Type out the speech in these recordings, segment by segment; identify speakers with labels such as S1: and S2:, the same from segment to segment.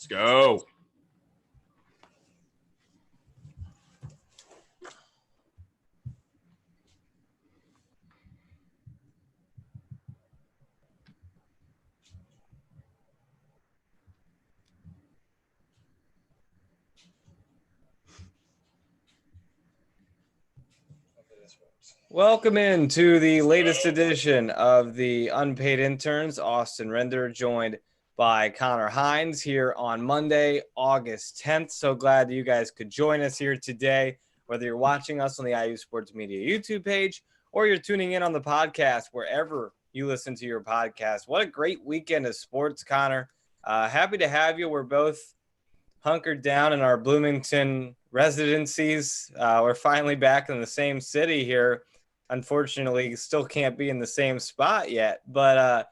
S1: Let's go.
S2: Welcome in to the latest edition of the Unpaid Interns. Austin Render joined by Connor Hines here on Monday, August 10th. So glad that you guys could join us here today, whether you're watching us on the IU Sports Media YouTube page or you're tuning in on the podcast, wherever you listen to your podcast. What a great weekend of sports, Connor. Happy to have you. We're both hunkered down in our Bloomington residencies. We're finally back in the same city here. Unfortunately, still can't be in the same spot yet. But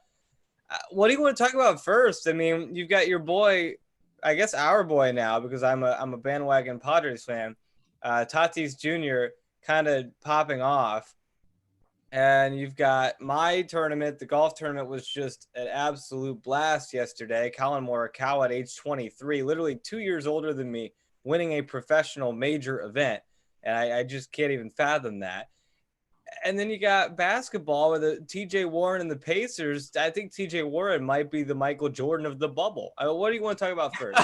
S2: what do you want to talk about first? I mean, you've got your boy, I guess our boy now, because I'm a bandwagon Padres fan, Tatis Jr. kind of popping off. And you've got my tournament. The golf tournament was just an absolute blast yesterday. Collin Morikawa at age 23, literally 2 years older than me, winning a professional major event. And I just can't even fathom that. And then you got basketball with TJ Warren and the Pacers. I think TJ Warren might be the Michael Jordan of the bubble. What do you want to talk about first?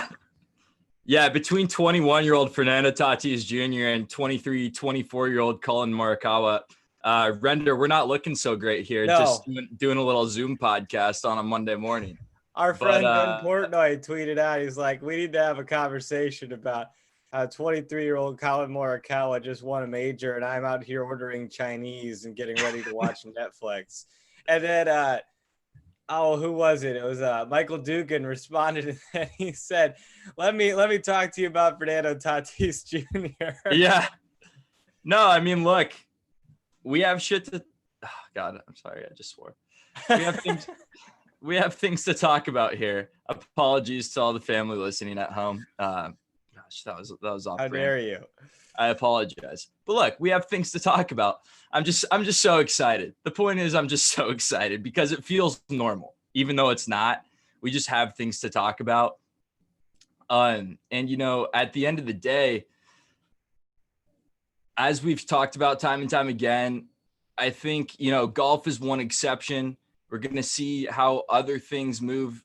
S1: Yeah, between 21-year-old Fernando Tatis Jr. and 23, 24-year-old Collin Morikawa, Render, we're not looking so great here.
S2: No.
S1: Just doing a little Zoom podcast on a Monday morning.
S2: Our friend Ben Portnoy tweeted out, he's like, we need to have a conversation about 23-year-old Collin Morikawa just won a major, and I'm out here ordering Chinese and getting ready to watch Netflix. And then, who was it? It was Michael Dugan responded, and he said, "Let me talk to you about Fernando Tatis Jr."
S1: Yeah. No, I mean, look, we have shit to. Oh, God, I'm sorry, I just swore. We have things to talk about here. Apologies to all the family listening at home. That was off.
S2: How dare you?
S1: I apologize. But look, we have things to talk about. I'm just so excited. The point is I'm just so excited because it feels normal, even though it's not. We just have things to talk about. And you know, at the end of the day, as we've talked about time and time again, I think, you know, golf is one exception. We're going to see how other things move,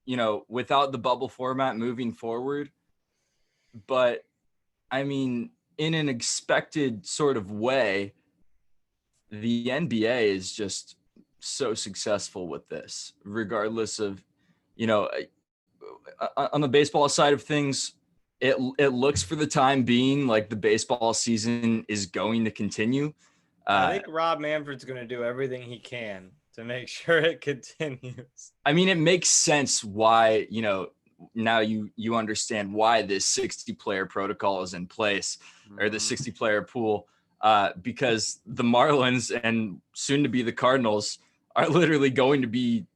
S1: you know, without the bubble format moving forward. But I mean, in an expected sort of way, the NBA is just so successful with this, regardless of, you know, on the baseball side of things, it looks for the time being like the baseball season is going to continue.
S2: I think Rob Manfred's going to do everything he can to make sure it continues.
S1: I mean, it makes sense why, you know, now you understand why this 60-player protocol is in place, or the 60-player pool, because the Marlins and soon to be the Cardinals are literally going to be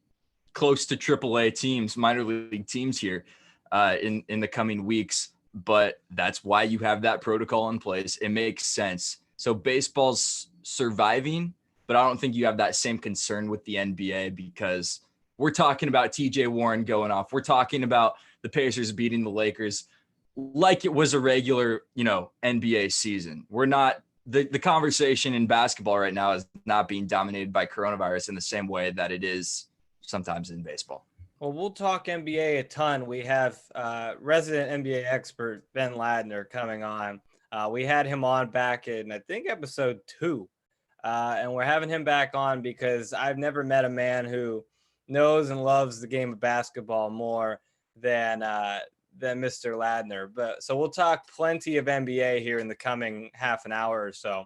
S1: close to AAA teams, minor league teams here in the coming weeks. But that's why you have that protocol in place. It makes sense. So baseball's surviving, but I don't think you have that same concern with the NBA because we're talking about TJ Warren going off. We're talking about the Pacers beating the Lakers like it was a regular, you know, NBA season. We're not the conversation in basketball right now is not being dominated by coronavirus in the same way that it is sometimes in baseball.
S2: Well, we'll talk NBA a ton. We have resident NBA expert Ben Ladner coming on. We had him on back in, I think, episode 2. And we're having him back on because I've never met a man who knows and loves the game of basketball more than Mr. Ladner. But so we'll talk plenty of NBA here in the coming half an hour or so.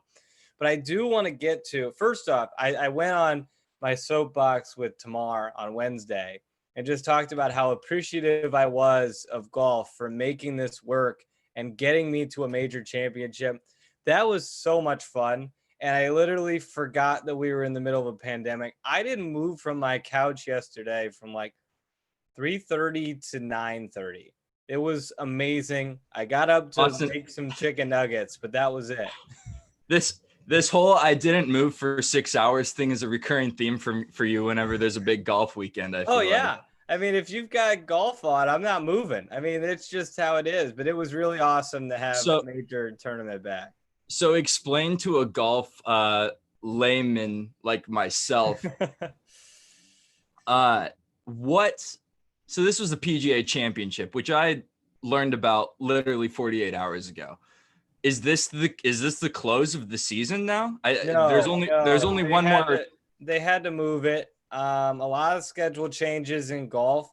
S2: But I do want to get to, first off, I went on my soapbox with Tamar on Wednesday and just talked about how appreciative I was of golf for making this work and getting me to a major championship. That was so much fun. And I literally forgot that we were in the middle of a pandemic. I didn't move from my couch yesterday from like 3:30 to 9:30. It was amazing. I got up to make some chicken nuggets, but that was it.
S1: This whole I didn't move for 6 hours thing is a recurring theme for you whenever there's a big golf weekend. I feel
S2: yeah. I mean, if you've got golf on, I'm not moving. I mean, it's just how it is. But it was really awesome to have
S1: So
S2: major tournament back.
S1: so explain to a golf layman like myself what. So this was the PGA Championship, which I learned about literally 48 hours ago. Is this the close of the season now? There's
S2: No,
S1: only
S2: they
S1: one
S2: had
S1: more.
S2: to they had to move it. A lot of schedule changes in golf.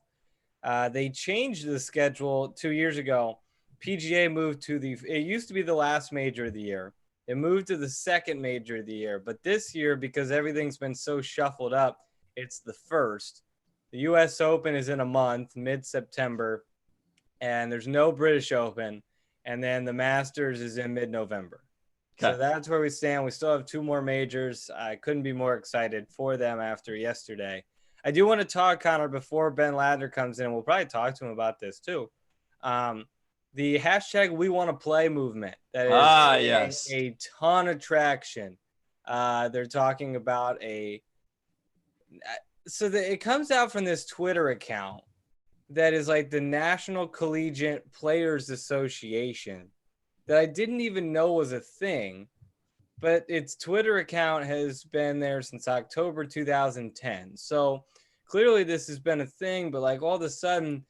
S2: They changed the schedule 2 years ago. PGA moved to it used to be the last major of the year. It moved to the second major of the year. But this year, because everything's been so shuffled up, it's the first. The US Open is in a month, mid-September, and there's no British Open. And then the Masters is in mid-November.
S1: Okay.
S2: So that's where we stand. We still have two more majors. I couldn't be more excited for them after yesterday. I do want to talk, Connor, before Ben Ladner comes in. We'll probably talk to him about this too. The hashtag We Want to Play movement that is getting
S1: Yes.
S2: a ton of traction. They're talking about it comes out from this Twitter account that is like the National Collegiate Players Association that I didn't even know was a thing, but its Twitter account has been there since October 2010. So clearly this has been a thing, but like all of a sudden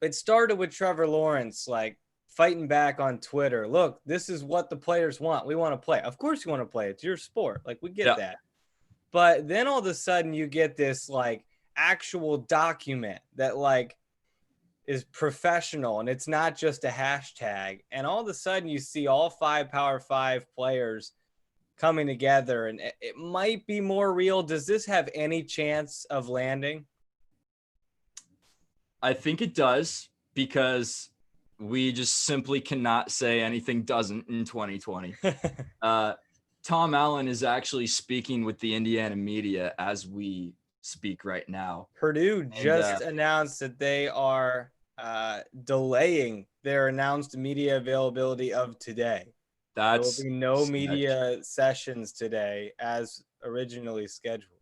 S2: it started with Trevor Lawrence, like fighting back on Twitter. Look, this is what the players want. We want to play. Of course you want to play. It's your sport. Like we get that. But then all of a sudden you get this like actual document that like is professional and it's not just a hashtag. And all of a sudden you see all 5 Power 5 players coming together and it might be more real. Does this have any chance of landing?
S1: I think it does, because we just simply cannot say anything doesn't in 2020. Tom Allen is actually speaking with the Indiana media as we speak right now.
S2: Purdue just announced that they are delaying their announced media availability of today. There will be no media sessions today as originally scheduled.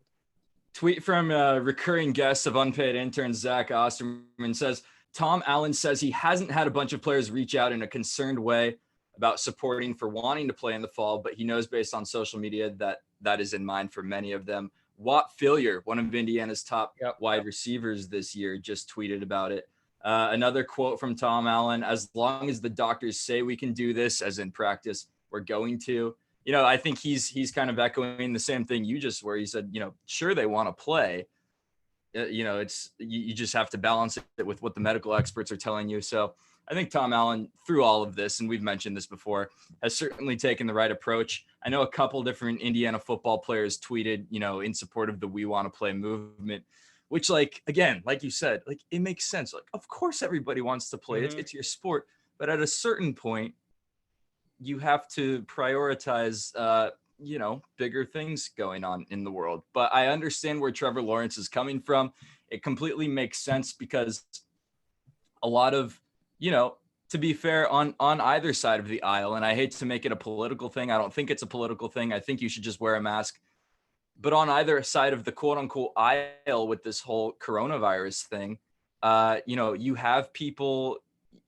S1: Tweet from a recurring guest of Unpaid Interns, Zach Osterman, says, Tom Allen says he hasn't had a bunch of players reach out in a concerned way about supporting for wanting to play in the fall, but he knows based on social media that is in mind for many of them. Watt Fillier, one of Indiana's top wide receivers this year, just tweeted about it. Another quote from Tom Allen: as long as the doctors say we can do this, as in practice, we're going to. You know, I think he's kind of echoing the same thing you just were. He said, you know, sure, they want to play. You know, it's you just have to balance it with what the medical experts are telling you. So I think Tom Allen, through all of this, and we've mentioned this before, has certainly taken the right approach. I know a couple different Indiana football players tweeted, you know, in support of the We Want to Play movement, which, like, again, like you said, like, it makes sense. Like, of course, everybody wants to play. It's your sport. But at a certain point, you have to prioritize, you know, bigger things going on in the world. But I understand where Trevor Lawrence is coming from. It completely makes sense because a lot of, you know, to be fair, on either side of the aisle, and I hate to make it a political thing. I don't think it's a political thing. I think you should just wear a mask. But on either side of the quote unquote aisle with this whole coronavirus thing, you know, you have people,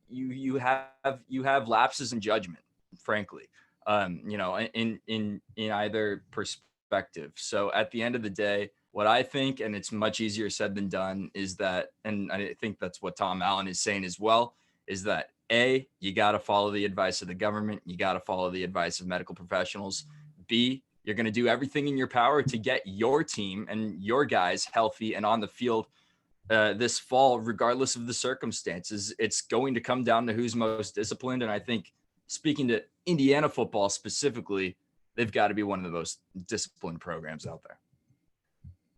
S1: you have lapses in judgment, frankly, you know, in either perspective. So at the end of the day, what I think, and it's much easier said than done, is that, and I think that's what Tom Allen is saying as well, is that A, you got to follow the advice of the government. You got to follow the advice of medical professionals. B, you're going to do everything in your power to get your team and your guys healthy and on the field this fall, regardless of the circumstances. It's going to come down to who's most disciplined. And I think, speaking to Indiana football specifically, they've got to be one of the most disciplined programs out there.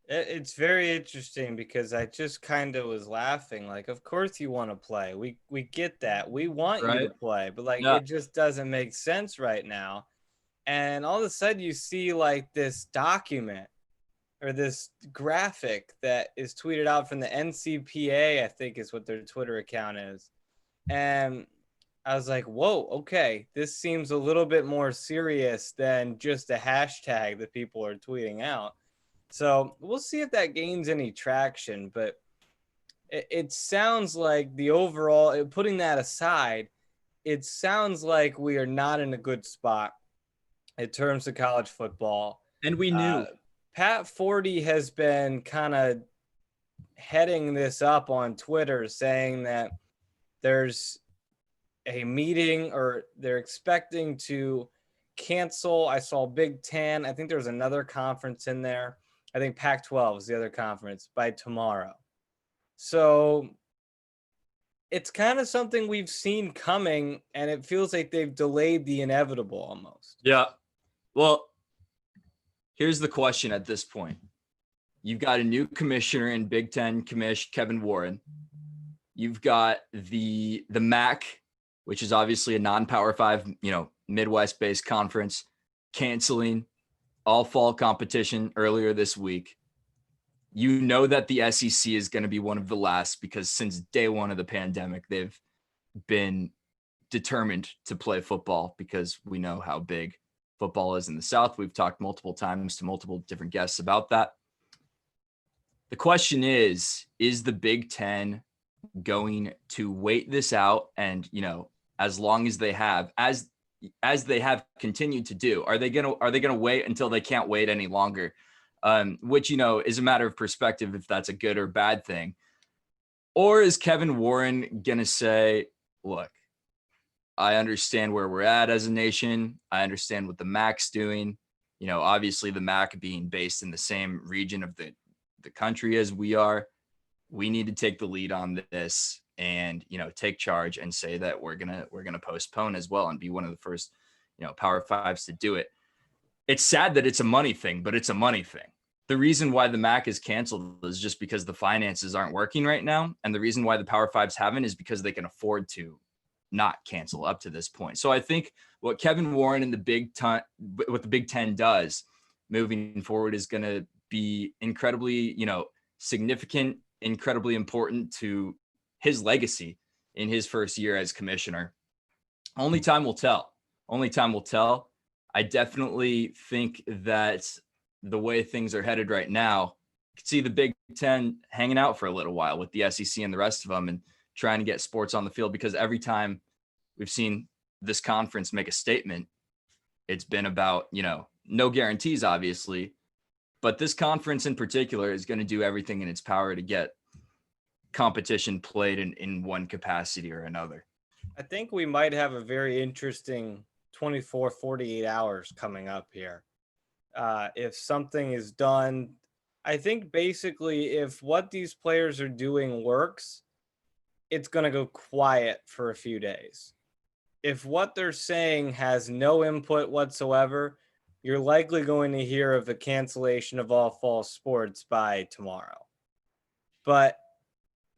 S2: It's very interesting because I just kind of was laughing. Like, of course you want to play. We get that. We want you to play, but like, it just doesn't make sense right now. And all of a sudden you see like this document or this graphic that is tweeted out from the NCPA, I think is what their Twitter account is. And I was like, whoa, okay, this seems a little bit more serious than just a hashtag that people are tweeting out. So we'll see if that gains any traction. But it sounds like the overall, putting that aside, it sounds like we are not in a good spot in terms of college football.
S1: And we knew.
S2: Pat Forty has been kind of heading this up on Twitter, saying that there's a meeting, or they're expecting to cancel. I saw Big Ten. I think there's another conference in there. I think Pac-12 is the other conference by tomorrow. So it's kind of something we've seen coming, and it feels like they've delayed the inevitable almost.
S1: Yeah. Well, here's the question at this point. You've got a new commissioner in Big Ten commish, Kevin Warren. You've got the MAC, which is obviously a non-Power 5, Midwest-based conference, canceling all fall competition earlier this week. You know that the SEC is going to be one of the last, because since day one of the pandemic, they've been determined to play football, because we know how big football is in the South. We've talked multiple times to multiple different guests about that. The question is the Big Ten going to wait this out? And, as long as they have, as they have continued to do, are they going to wait until they can't wait any longer? Which, is a matter of perspective, if that's a good or bad thing. Or is Kevin Warren going to say, look, I understand where we're at as a nation. I understand what the MAC's doing. Obviously the MAC being based in the same region of the country as we are. We need to take the lead on this and, take charge and say that we're going to postpone as well and be one of the first, Power 5s to do it. It's sad that it's a money thing, but it's a money thing. The reason why the MAC is canceled is just because the finances aren't working right now. And the reason why the Power 5s haven't is because they can afford to not cancel up to this point. So I think what Kevin Warren and what the Big Ten does moving forward is going to be incredibly, significant, incredibly important to his legacy in his first year as commissioner. Only time will tell. I definitely think that the way things are headed right now, you could see the Big Ten hanging out for a little while with the SEC and the rest of them and trying to get sports on the field, because every time we've seen this conference make a statement, it's been about, no guarantees, obviously, but this conference in particular is going to do everything in its power to get competition played in one capacity or another.
S2: I think we might have a very interesting 48 hours coming up here. If something is done, I think basically if what these players are doing works, it's going to go quiet for a few days. If what they're saying has no input whatsoever, you're likely going to hear of the cancellation of all fall sports by tomorrow. But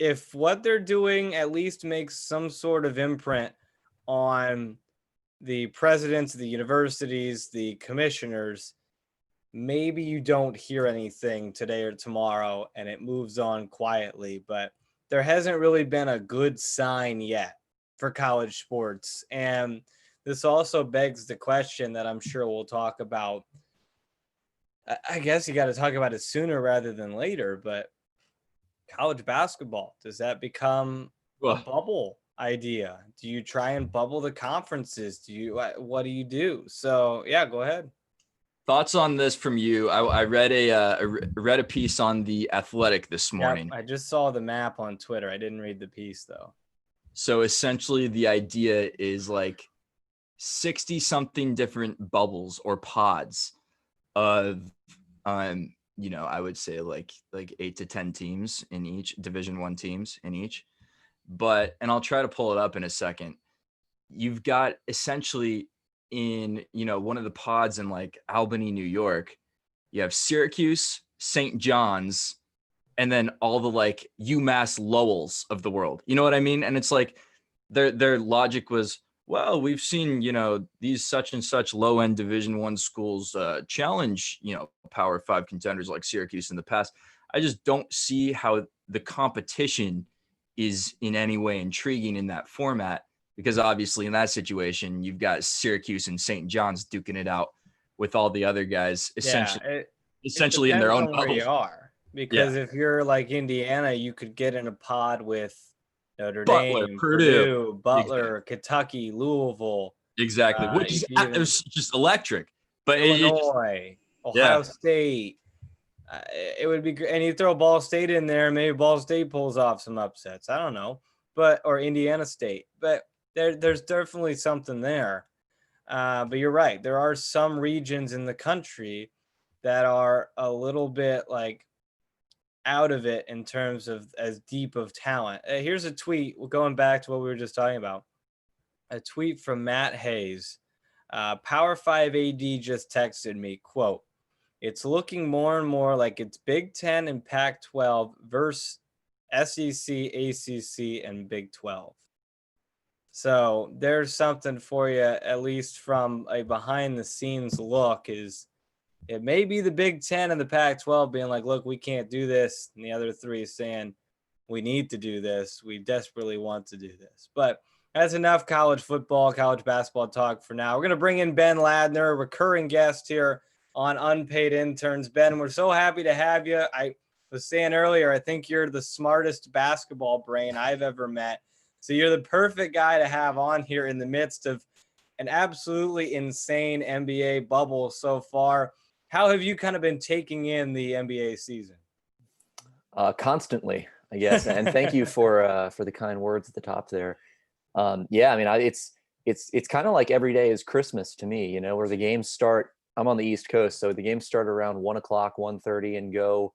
S2: if what they're doing at least makes some sort of imprint on the presidents of the universities, the commissioners, maybe you don't hear anything today or tomorrow and it moves on quietly. But there hasn't really been a good sign yet for college sports. And this also begs the question that I'm sure we'll talk about. I guess you got to talk about it sooner rather than later, but college basketball, does that become a bubble idea? Do you try and bubble the conferences? What do you do? So yeah, go ahead.
S1: Thoughts on this from you? I read a piece on The Athletic this morning.
S2: Yep, I just saw the map on Twitter. I didn't read the piece though.
S1: So essentially the idea is like 60 something different bubbles or pods of I would say like 8 to 10 teams in each, Division I teams in each. But, and I'll try to pull it up in a second. You've got essentially in, one of the pods in like Albany, New York, you have Syracuse, St. John's, and then all the like UMass Lowells of the world. You know what I mean? And it's like their logic was, well, we've seen, these such and such low end Division I schools challenge, Power 5 contenders like Syracuse in the past. I just don't see how the competition is in any way intriguing in that format, because obviously in that situation, you've got Syracuse and St. John's duking it out with all the other guys, essentially in their own bubble.
S2: Where you are. because if you're like Indiana, you could get in a pod with Notre
S1: Butler,
S2: Dame,
S1: Purdue.
S2: Purdue, Butler, Kentucky, Louisville.
S1: Exactly. Which
S2: You
S1: is
S2: can
S1: it
S2: even
S1: was just electric. But it just,
S2: Illinois,
S1: yeah.
S2: Ohio State. It would be great. And you throw Ball State in there, maybe Ball State pulls off some upsets. I don't know, or Indiana State. But there's definitely something there. But you're right. There are some regions in the country that are a little bit like out of it in terms of as deep of talent. Here's a tweet going back to what we were just talking about. A tweet from Matt Hayes. Power 5 AD just texted me, quote, "It's looking more and more like it's Big 10 and Pac-12 versus SEC, ACC, and Big 12. So there's something for you, at least from a behind the scenes look, is it may be the Big 10 and the Pac-12 being like, look, we can't do this. And the other three saying, we need to do this. We desperately want to do this. But that's enough college football, college basketball talk for now. We're going to bring in Ben Ladner, a recurring guest here on Unpaid Interns. Ben, we're so happy to have you. I was saying earlier, I think you're the smartest basketball brain I've ever met. So you're the perfect guy to have on here in the midst of an absolutely insane NBA bubble so far. How have you kind of been taking in the NBA season?
S3: Constantly, I guess. And thank you for the kind words at the top there. Yeah, I mean, it's kind of like every day is Christmas to me, where the games start. I'm on the East Coast, so the games start around 1 o'clock, 1:30, and go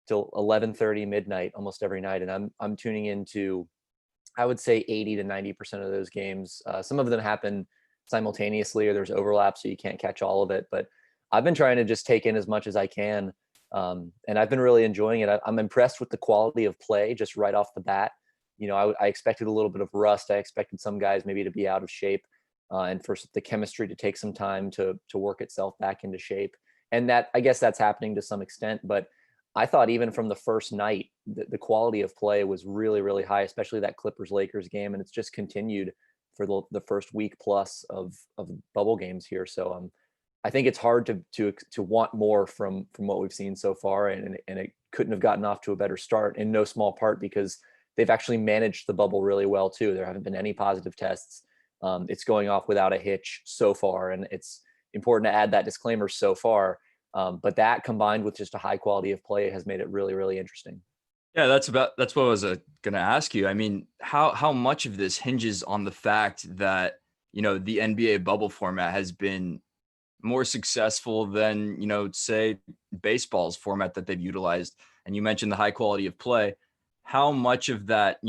S3: till 11:30 midnight almost every night. And I'm tuning into, I would say 80 to 90% of those games. Some of them happen simultaneously, or there's overlap, so you can't catch all of it. But I've been trying to just take in as much as I can, and I've been really enjoying it. I'm impressed with the quality of play just right off the bat. I expected a little bit of rust. I expected some guys maybe to be out of shape, and for the chemistry to take some time to work itself back into shape. And that, I guess that's happening to some extent. But I thought even from the first night, the quality of play was really, really high, especially that Clippers-Lakers game. And it's just continued for the first week plus of bubble games here. So I think it's hard to want more from what we've seen so far. And it couldn't have gotten off to a better start, in no small part because they've actually managed the bubble really well too. There haven't been any positive tests. It's going off without a hitch so far. And it's important to add that disclaimer, so far. But that combined with just a high quality of play has made it really, really interesting.
S1: Yeah, that's what I was going to ask you. I mean, how much of this hinges on the fact that, the NBA bubble format has been more successful than, say baseball's format that they've utilized. And you mentioned the high quality of play. How much of that,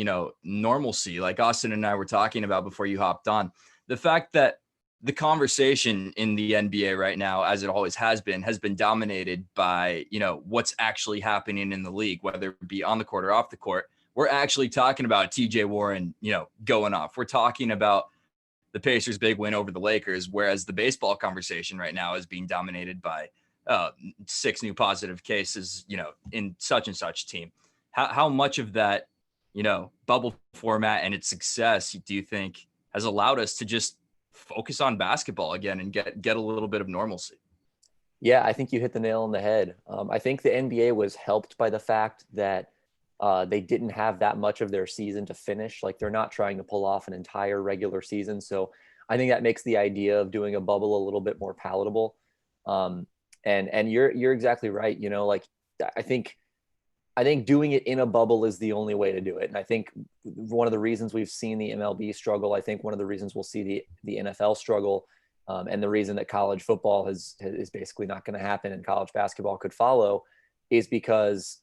S1: normalcy, like Austin and I were talking about before you hopped on, the fact that the conversation in the NBA right now, as it always has been dominated by, what's actually happening in the league, whether it be on the court or off the court. We're actually talking about TJ Warren, going off. We're talking about the Pacers' big win over the Lakers, whereas the baseball conversation right now is being dominated by 6 new positive cases, in such and such team. How much of that, bubble format and its success do you think has allowed us to just focus on basketball again and get a little bit of normalcy?
S3: Yeah, I think you hit the nail on the head. I think the NBA was helped by the fact that they didn't have that much of their season to finish. Like, they're not trying to pull off an entire regular season. So I think that makes the idea of doing a bubble a little bit more palatable. And you're exactly right. I think doing it in a bubble is the only way to do it. And I think one of the reasons we've seen the MLB struggle, I think one of the reasons we'll see the NFL struggle, and the reason that college football is basically not going to happen and college basketball could follow, is because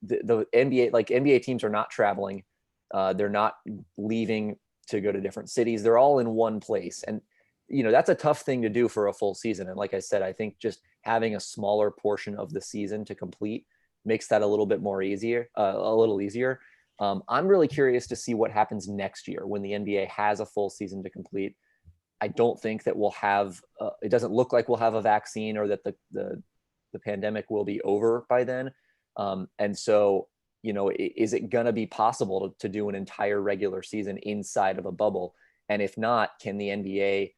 S3: the NBA, like NBA teams, are not traveling. They're not leaving to go to different cities. They're all in one place. And, that's a tough thing to do for a full season. And like I said, I think just having a smaller portion of the season to complete makes that a little bit more easier, a little easier. I'm really curious to see what happens next year when the NBA has a full season to complete. I don't think that we'll have, it doesn't look like we'll have a vaccine, or that the pandemic will be over by then. And so, is it going to be possible to do an entire regular season inside of a bubble? And if not, can the NBA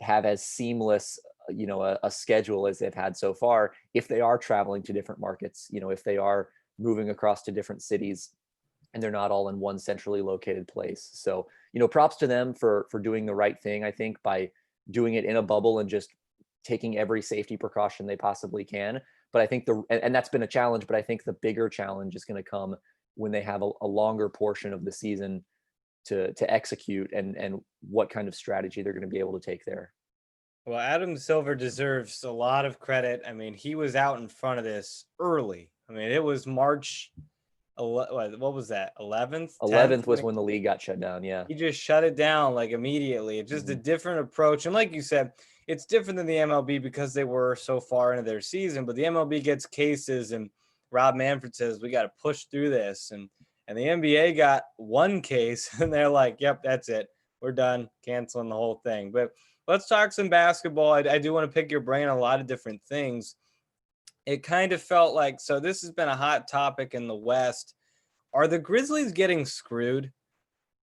S3: have as seamless, a schedule as they've had so far, if they are traveling to different markets, if they are moving across to different cities, and they're not all in one centrally located place. So, props to them for doing the right thing, I think, by doing it in a bubble and just taking every safety precaution they possibly can. But I think and that's been a challenge, but I think the bigger challenge is going to come when they have a longer portion of the season to execute, and what kind of strategy they're going to be able to take there.
S2: Well, Adam Silver deserves a lot of credit. I mean, he was out in front of this early. I mean, it was March, what was that? 11th?
S3: 11th was when the league got shut down. Yeah.
S2: He just shut it down like immediately. It's just a different approach. And like you said, it's different than the MLB because they were so far into their season, but the MLB gets cases and Rob Manfred says, we got to push through this. And the NBA got one case and they're like, yep, that's it. We're done canceling the whole thing. But let's talk some basketball. I do want to pick your brain on a lot of different things. It kind of felt like, so this has been a hot topic in the West. Are the Grizzlies getting screwed?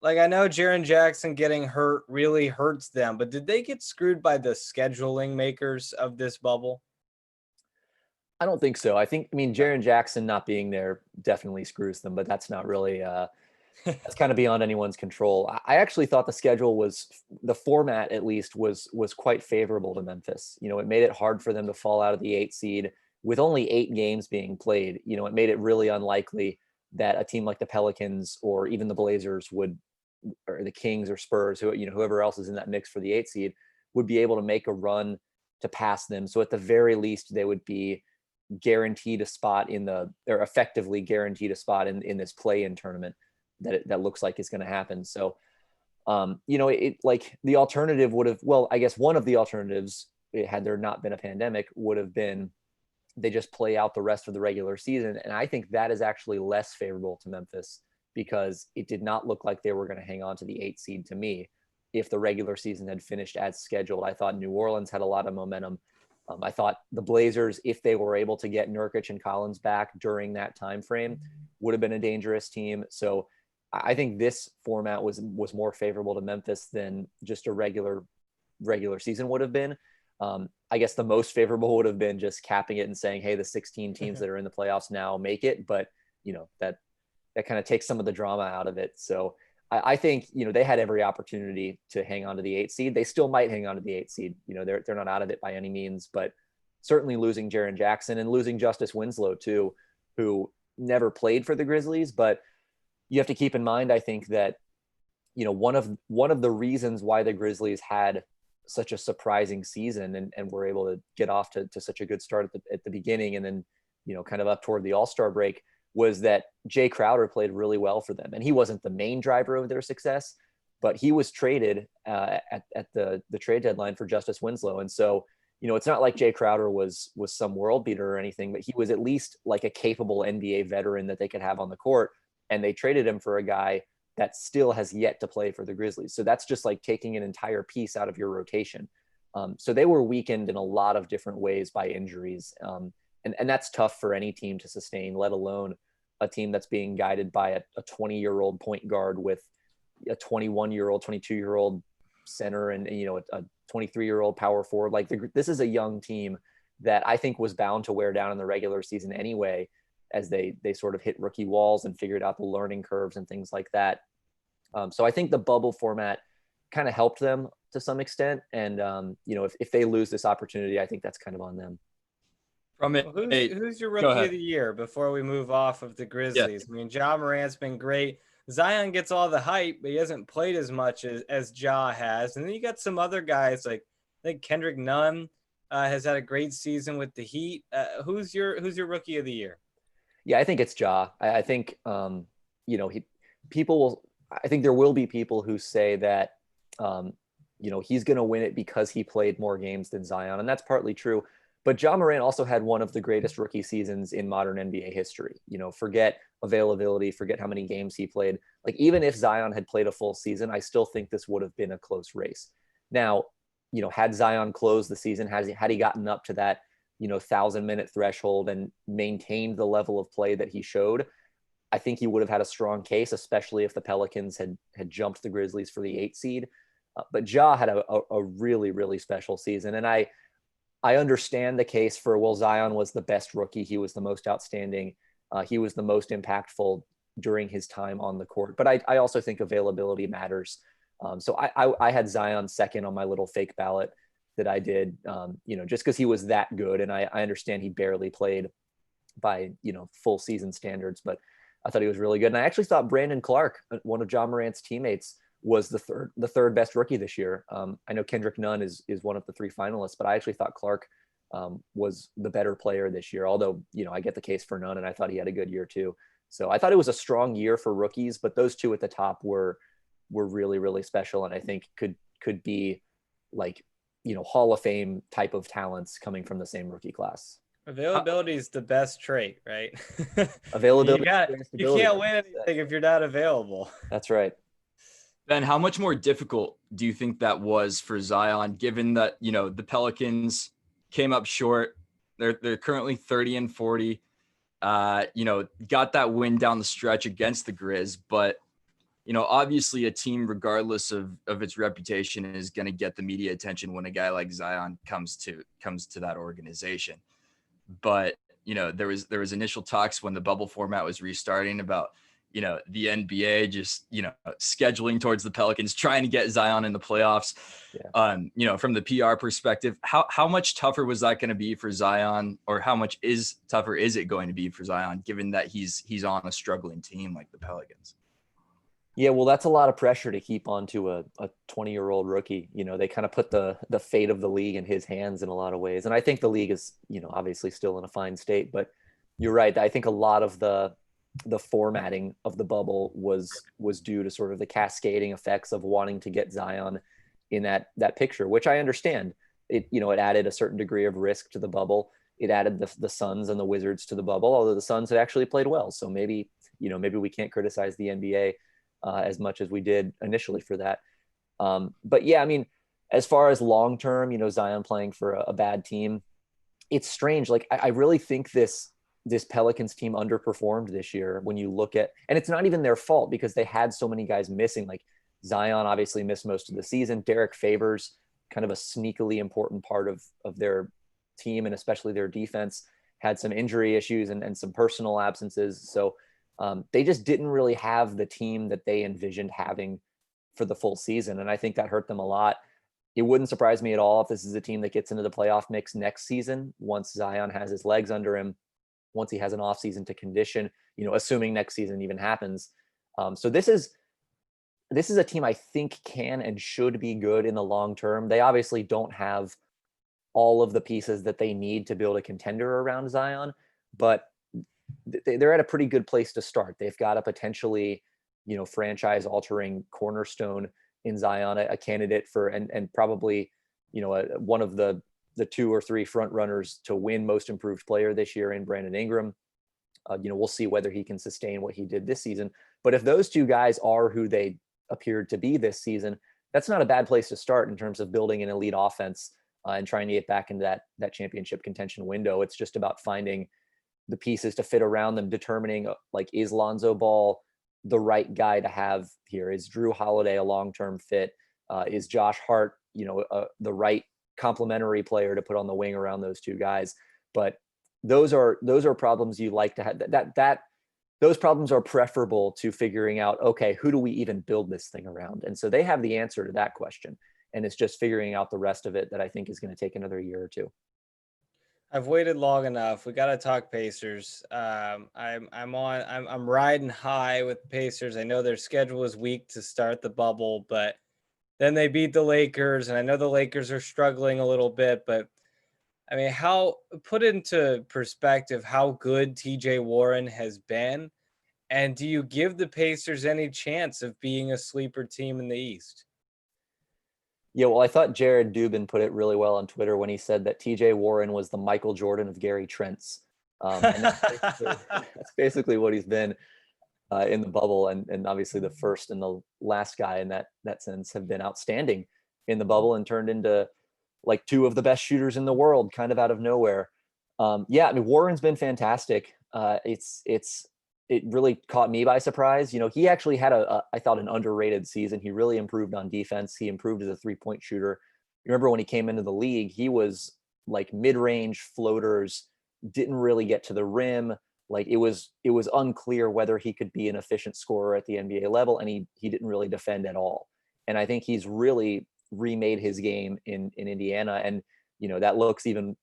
S2: Like, I know Jaren Jackson getting hurt really hurts them, but did they get screwed by the scheduling makers of this bubble?
S3: I don't think so. I mean, Jaren Jackson not being there definitely screws them, but that's not really, that's kind of beyond anyone's control. I actually thought the format at least was quite favorable to Memphis. It made it hard for them to fall out of the 8 seed with only 8 games being played. It made it really unlikely that a team like the Pelicans or even the Blazers or the Kings or Spurs, whoever else is in that mix for the 8 seed, would be able to make a run to pass them. So at the very least, they would be guaranteed a spot or effectively guaranteed a spot in this play-in tournament that looks like it's going to happen. So, the alternative would have, I guess one of the alternatives, had there not been a pandemic, would have been they just play out the rest of the regular season. And I think that is actually less favorable to Memphis because it did not look like they were going to hang on to the 8 seed to me if the regular season had finished as scheduled. I thought New Orleans had a lot of momentum. I thought the Blazers, if they were able to get Nurkic and Collins back during that time frame, would have been a dangerous team. So I think this format was more favorable to Memphis than just a regular season would have been. I guess the most favorable would have been just capping it and saying, hey, the 16 teams that are in the playoffs now make it. But, that kind of takes some of the drama out of it. So I think, they had every opportunity to hang on to the 8 seed. They still might hang on to the 8 seed. They're not out of it by any means, but certainly losing Jaren Jackson and losing Justice Winslow too, who never played for the Grizzlies. But you have to keep in mind, I think that, one of the reasons why the Grizzlies had such a surprising season and were able to get off to such a good start at the beginning and then, kind of up toward the All-Star break was that Jay Crowder played really well for them. And he wasn't the main driver of their success, but he was traded at the trade deadline for Justice Winslow. And so, it's not like Jay Crowder was some world beater or anything, but he was at least like a capable NBA veteran that they could have on the court. And they traded him for a guy that still has yet to play for the Grizzlies. So that's just like taking an entire piece out of your rotation. So they were weakened in a lot of different ways by injuries. And that's tough for any team to sustain, let alone a team that's being guided by a 20-year-old point guard with a 21-year-old, 22-year-old center and, a 23-year-old power forward. Like this is a young team that I think was bound to wear down in the regular season anyway, as they sort of hit rookie walls and figured out the learning curves and things like that. So I think the bubble format kind of helped them to some extent. And, if they lose this opportunity, I think that's kind of on them.
S2: Who's your rookie of the year before we move off of the Grizzlies? Yeah. I mean, Ja Morant's been great. Zion gets all the hype, but he hasn't played as much as Ja has. And then you got some other guys like I think Kendrick Nunn has had a great season with the Heat. Who's your rookie of the year?
S3: Yeah, I think it's Ja. I think I think there will be people who say that he's going to win it because he played more games than Zion, and that's partly true. But Ja Morant also had one of the greatest rookie seasons in modern NBA history. Forget availability, forget how many games he played. Like, even if Zion had played a full season, I still think this would have been a close race. Now, had Zion closed the season, had he gotten up to that, 1,000-minute threshold and maintained the level of play that he showed, I think he would have had a strong case, especially if the Pelicans had jumped the Grizzlies for the 8 seed. But Ja had a really, really special season. And I understand the case for, well, Zion was the best rookie. He was the most outstanding. He was the most impactful during his time on the court. But I also think availability matters. So I had Zion second on my little fake ballot that I did, just because he was that good. And I understand he barely played by, full season standards, but I thought he was really good. And I actually thought Brandon Clark, one of Ja Morant's teammates, was the third best rookie this year. I know Kendrick Nunn is one of the 3 finalists, but I actually thought Clark was the better player this year. Although, I get the case for Nunn, and I thought he had a good year too. So I thought it was a strong year for rookies, but those 2 at the top were really, really special. And I think could be like, Hall of Fame type of talents coming from the same rookie class.
S2: Availability is the best trait, right?
S3: Availability.
S2: You can't win anything if you're not available.
S3: That's right.
S1: Ben, how much more difficult do you think that was for Zion, given that, the Pelicans came up short? They're currently 30-40. Got that win down the stretch against the Grizz, but obviously a team, regardless of its reputation, is going to get the media attention when a guy like Zion comes to that organization. But, there was initial talks when the bubble format was restarting about, the NBA just, scheduling towards the Pelicans, trying to get Zion in the playoffs. Yeah. From the PR perspective, how much tougher was that going to be for Zion, or how much tougher is it going to be for Zion, given that he's on a struggling team like the Pelicans?
S3: Yeah, well, that's a lot of pressure to keep onto a 20-year-old rookie. They kind of put the fate of the league in his hands in a lot of ways. And I think the league is, obviously still in a fine state, but you're right. I think a lot of the formatting of the bubble was due to sort of the cascading effects of wanting to get Zion in that picture, which I understand. It added a certain degree of risk to the bubble. It added the Suns and the Wizards to the bubble, although the Suns had actually played well. So maybe we can't criticize the NBA as much as we did initially for that. But yeah, I mean, as far as long-term, Zion playing for a bad team, it's strange. Like I really think this Pelicans team underperformed this year when you look at, and it's not even their fault because they had so many guys missing. Like Zion obviously missed most of the season. Derek Favors, kind of a sneakily important part of their team and especially their defense, had some injury issues and some personal absences. So they just didn't really have the team that they envisioned having for the full season. And I think that hurt them a lot. It wouldn't surprise me at all if this is a team that gets into the playoff mix next season, once Zion has his legs under him, once he has an off season to condition, assuming next season even happens. So this is a team I think can and should be good in the long term. They obviously don't have all of the pieces that they need to build a contender around Zion, but they're at a pretty good place to start. They've got a potentially, franchise altering cornerstone in Zion, a candidate for, and probably, one of the 2 or 3 front runners to win most improved player this year in Brandon Ingram. We'll see whether he can sustain what he did this season. But if those 2 guys are who they appeared to be this season, that's not a bad place to start in terms of building an elite offense and trying to get back into that championship contention window. It's just about finding the pieces to fit around them, determining like, is Lonzo Ball the right guy to have here? Is Drew Holiday a long-term fit? Is Josh Hart, the right complementary player to put on the wing around those 2 guys? But those are problems you like to have. Those problems are preferable to figuring out, okay, who do we even build this thing around? And so they have the answer to that question. And it's just figuring out the rest of it that I think is going to take another year or 2.
S2: I've waited long enough. We got to talk Pacers. I'm riding high with the Pacers. I know their schedule is weak to start the bubble, but then they beat the Lakers, and I know the Lakers are struggling a little bit, but I mean, put into perspective how good TJ Warren has been, and do you give the Pacers any chance of being a sleeper team in the East?
S3: Yeah, well, I thought Jared Dubin put it really well on Twitter when he said that TJ Warren was the Michael Jordan of Gary Trent's. And that's basically what he's been in the bubble. And obviously the first and the last guy in that sense have been outstanding in the bubble and turned into like 2 of the best shooters in the world kind of out of nowhere. Yeah, I mean, Warren's been fantastic. It really caught me by surprise. He actually had I thought an underrated season. He really improved on defense. He improved as a 3-point shooter. You remember when he came into the league, he was like mid-range floaters, didn't really get to the rim, Like it was unclear whether he could be an efficient scorer at the NBA level, and he didn't really defend at all. And I think he's really remade his game in Indiana, and that looks even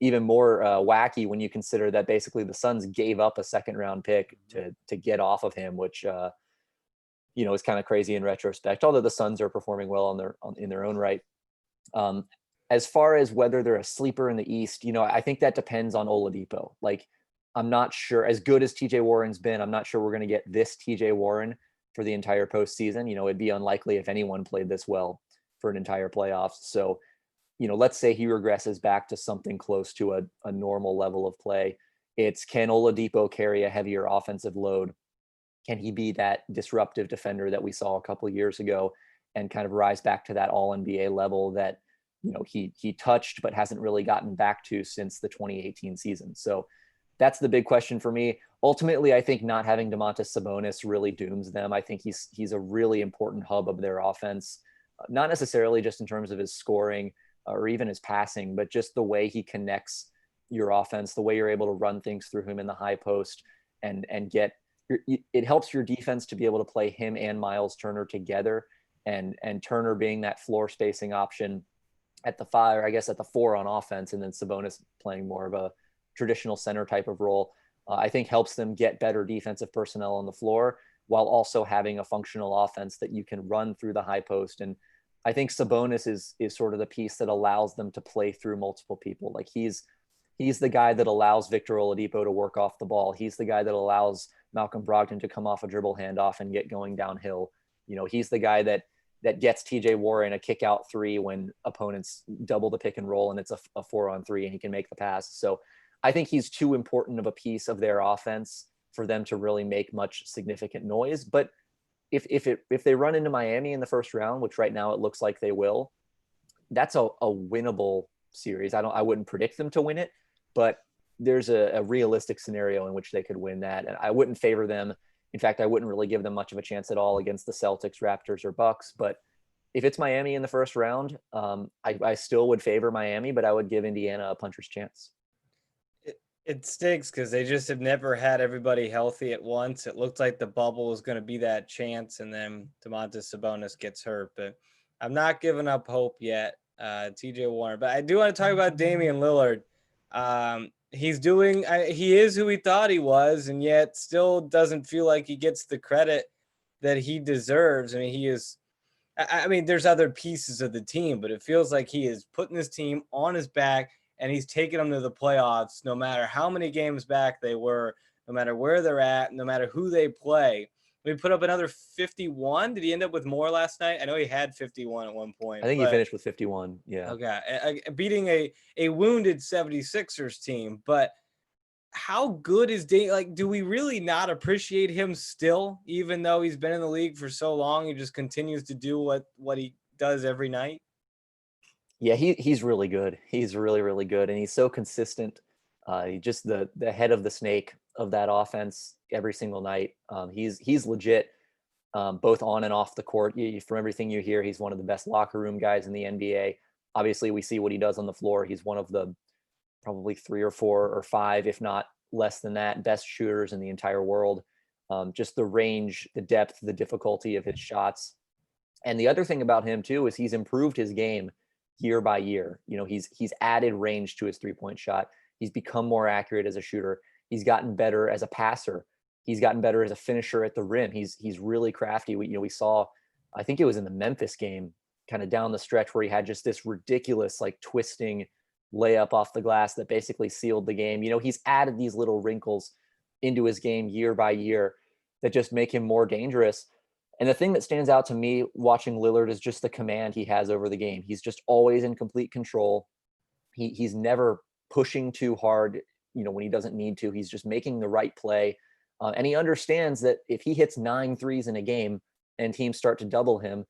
S3: more wacky when you consider that basically the Suns gave up a second round pick to get off of him, which is kind of crazy in retrospect. Although the Suns are performing well in their own right. As far as whether they're a sleeper in the East, I think that depends on Oladipo. Like, I'm not sure, as good as TJ Warren's been, I'm not sure we're going to get this TJ Warren for the entire postseason. It'd be unlikely if anyone played this well for an entire playoffs. So, let's say he regresses back to something close to a normal level of play. It's, can Oladipo carry a heavier offensive load? Can he be that disruptive defender that we saw a couple of years ago and kind of rise back to that all NBA level that, he touched but hasn't really gotten back to since the 2018 season? So that's the big question for me. Ultimately, I think not having Domantas Sabonis really dooms them. I think he's a really important hub of their offense, not necessarily just in terms of his scoring or even his passing, but just the way he connects your offense, the way you're able to run things through him in the high post and get it helps your defense to be able to play him and Miles Turner together, and Turner being that floor spacing option at the 5, or I guess at the 4 on offense, and then Sabonis playing more of a traditional center type of role, I think helps them get better defensive personnel on the floor while also having a functional offense that you can run through the high post. And I think Sabonis is sort of the piece that allows them to play through multiple people. Like he's the guy that allows Victor Oladipo to work off the ball. He's the guy that allows Malcolm Brogdon to come off a dribble handoff and get going downhill. He's the guy that gets TJ Warren a kick out 3 when opponents double the pick and roll and it's a 4-on-3 and he can make the pass. So I think he's too important of a piece of their offense for them to really make much significant noise. But if they run into Miami in the first round, which right now it looks like they will, that's a winnable series. I wouldn't predict them to win it, but there's a realistic scenario in which they could win that. And I wouldn't favor them. In fact, I wouldn't really give them much of a chance at all against the Celtics, Raptors, or Bucks. But if it's Miami in the first round, I still would favor Miami, but I would give Indiana a puncher's chance.
S2: It stinks because they just have never had everybody healthy at once. It looked like the bubble was going to be that chance, and then Domantas Sabonis gets hurt. But I'm not giving up hope yet, TJ Warren. But I do want to talk about Damian Lillard. He is who he thought he was, and yet still doesn't feel like he gets the credit that he deserves. I mean, there's other pieces of the team, but it feels like he is putting his team on his back, and he's taking them to the playoffs no matter how many games back they were, no matter where they're at, no matter who they play. We put up another 51. Did he end up with more last night? I know he had 51 at one point.
S3: I think he finished with 51. Yeah.
S2: Okay. Beating a wounded 76ers team. But how good is Dame? Like, do we really not appreciate him still, even though he's been in the league for so long? He just continues to do what he does every night.
S3: Yeah, he's really good. He's really, really good. And he's so consistent. He's just the head of the snake of that offense every single night. He's legit, both on and off the court. From everything you hear, he's one of the best locker room guys in the NBA. Obviously, we see what he does on the floor. He's one of the probably 3 or 4 or 5, if not less than that, best shooters in the entire world. Just the range, the depth, the difficulty of his shots. And the other thing about him too is he's improved his game year by year. He's added range to his 3-point shot. He's become more accurate as a shooter. He's gotten better as a passer. He's gotten better as a finisher at the rim. He's really crafty. We saw, I think it was in the Memphis game, kind of down the stretch, where he had just this ridiculous like twisting layup off the glass that basically sealed the game. He's added these little wrinkles into his game year by year that just make him more dangerous. And the thing that stands out to me watching Lillard is just the command he has over the game. He's just always in complete control. He's never pushing too hard, when he doesn't need to. He's just making the right play. And he understands that if he hits 9 threes in a game and teams start to double him,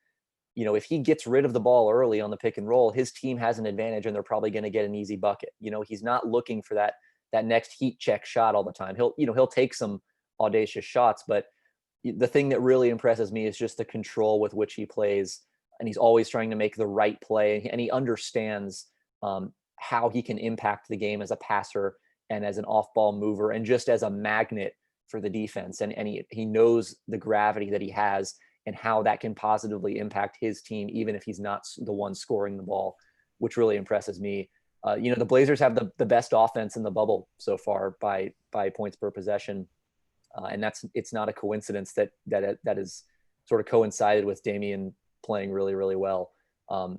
S3: if he gets rid of the ball early on the pick and roll, his team has an advantage and they're probably going to get an easy bucket. He's not looking for that next heat check shot all the time. He'll take some audacious shots, but the thing that really impresses me is just the control with which he plays, and he's always trying to make the right play, and he understands how he can impact the game as a passer and as an off-ball mover and just as a magnet for the defense. And he knows the gravity that he has and how that can positively impact his team, even if he's not the one scoring the ball, which really impresses me. The Blazers have the best offense in the bubble so far by points per possession. And it's not a coincidence that is sort of coincided with Damian playing really, really well.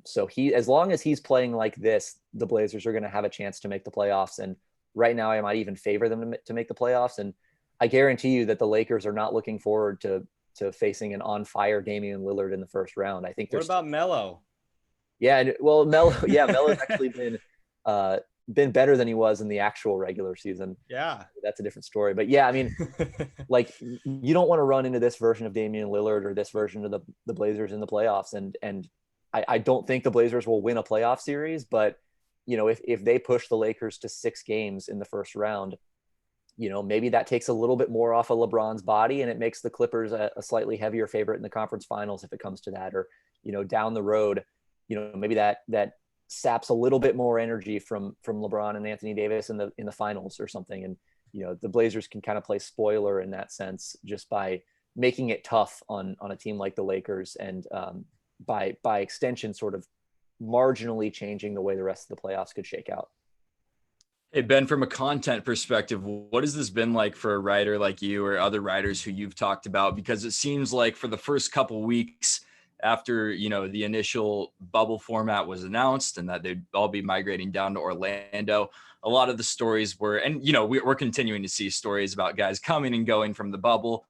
S3: So as long as he's playing like this, the Blazers are going to have a chance to make the playoffs. And right now I might even favor them to make the playoffs. And I guarantee you that the Lakers are not looking forward to facing an on fire Damian Lillard in the first round. I think
S2: what about Melo?
S3: Yeah. Well, Melo's actually been better than he was in the actual regular season.
S2: Yeah.
S3: That's a different story. But yeah, I mean, like, you don't want to run into this version of Damian Lillard or this version of the Blazers in the playoffs. And I don't think the Blazers will win a playoff series, but if they push the Lakers to 6 games in the first round, maybe that takes a little bit more off of LeBron's body and it makes the Clippers a slightly heavier favorite in the conference finals if it comes to that, or, down the road, maybe that saps a little bit more energy from LeBron and Anthony Davis in the finals or something. And, the Blazers can kind of play spoiler in that sense, just by making it tough on a team like the Lakers. And by extension, sort of marginally changing the way the rest of the playoffs could shake out.
S1: Hey, Ben, from a content perspective, what has this been like for a writer like you or other writers who you've talked about? Because it seems like for the first couple weeks after, the initial bubble format was announced and that they'd all be migrating down to Orlando, a lot of the stories were, and, we're continuing to see stories about guys coming and going from the bubble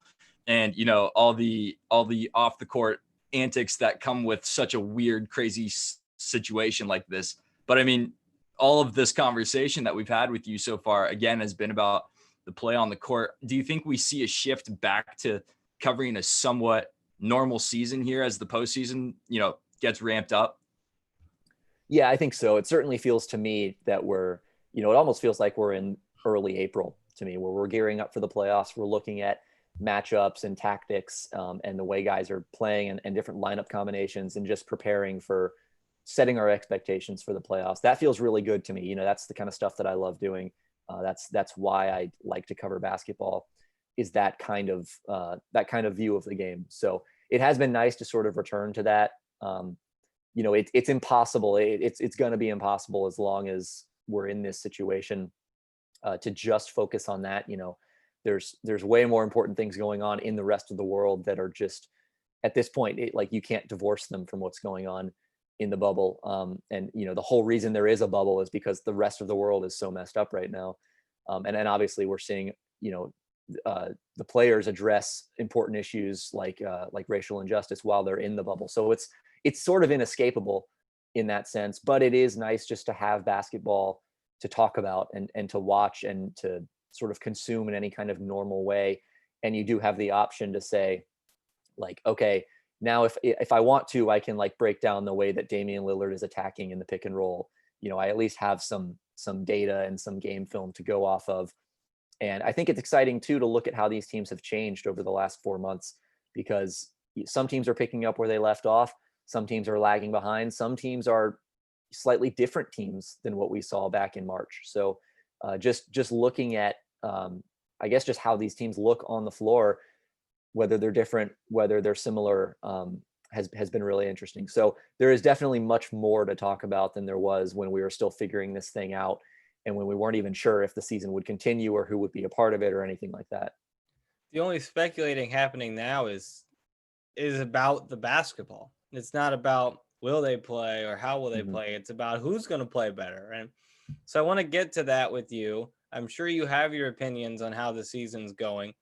S1: and, all the off the court antics that come with such a weird, crazy situation like this. But I mean, all of this conversation that we've had with you so far, again, has been about the play on the court. Do you think we see a shift back to covering a somewhat normal season here as the postseason, gets ramped up?
S3: Yeah, I think so. It certainly feels to me that it almost feels like we're in early April to me, where we're gearing up for the playoffs. We're looking at matchups and tactics and the way guys are playing and different lineup combinations and just preparing for setting our expectations for the playoffs. That feels really good to me. That's the kind of stuff that I love doing. That's why I like to cover basketball, is that kind of view of the game. So it has been nice to sort of return to that. It's impossible. It's going to be impossible as long as we're in this situation to just focus on that. There's way more important things going on in the rest of the world that are just, at this point, you can't divorce them from what's going on in the bubble. And the whole reason there is a bubble is because the rest of the world is so messed up right now. And then obviously we're seeing, the players address important issues like racial injustice while they're in the bubble. So it's sort of inescapable in that sense, but it is nice just to have basketball to talk about and to watch and to sort of consume in any kind of normal way. And you do have the option to say, okay, now if I want to, I can break down the way that Damian Lillard is attacking in the pick and roll. I at least have some data and some game film to go off of. And I think it's exciting too to look at how these teams have changed over the last 4 months, because some teams are picking up where they left off. Some teams are lagging behind. Some teams are slightly different teams than what we saw back in March. So just looking at, I guess, just how these teams look on the floor, whether they're different, whether they're similar, has been really interesting. So there is definitely much more to talk about than there was when we were still figuring this thing out, and when we weren't even sure if the season would continue or who would be a part of it or anything like that.
S2: The only speculating happening now is about the basketball. It's not about will they play or how will they play. It's about who's going to play better. And so I want to get to that with you. I'm sure you have your opinions on how the season's going.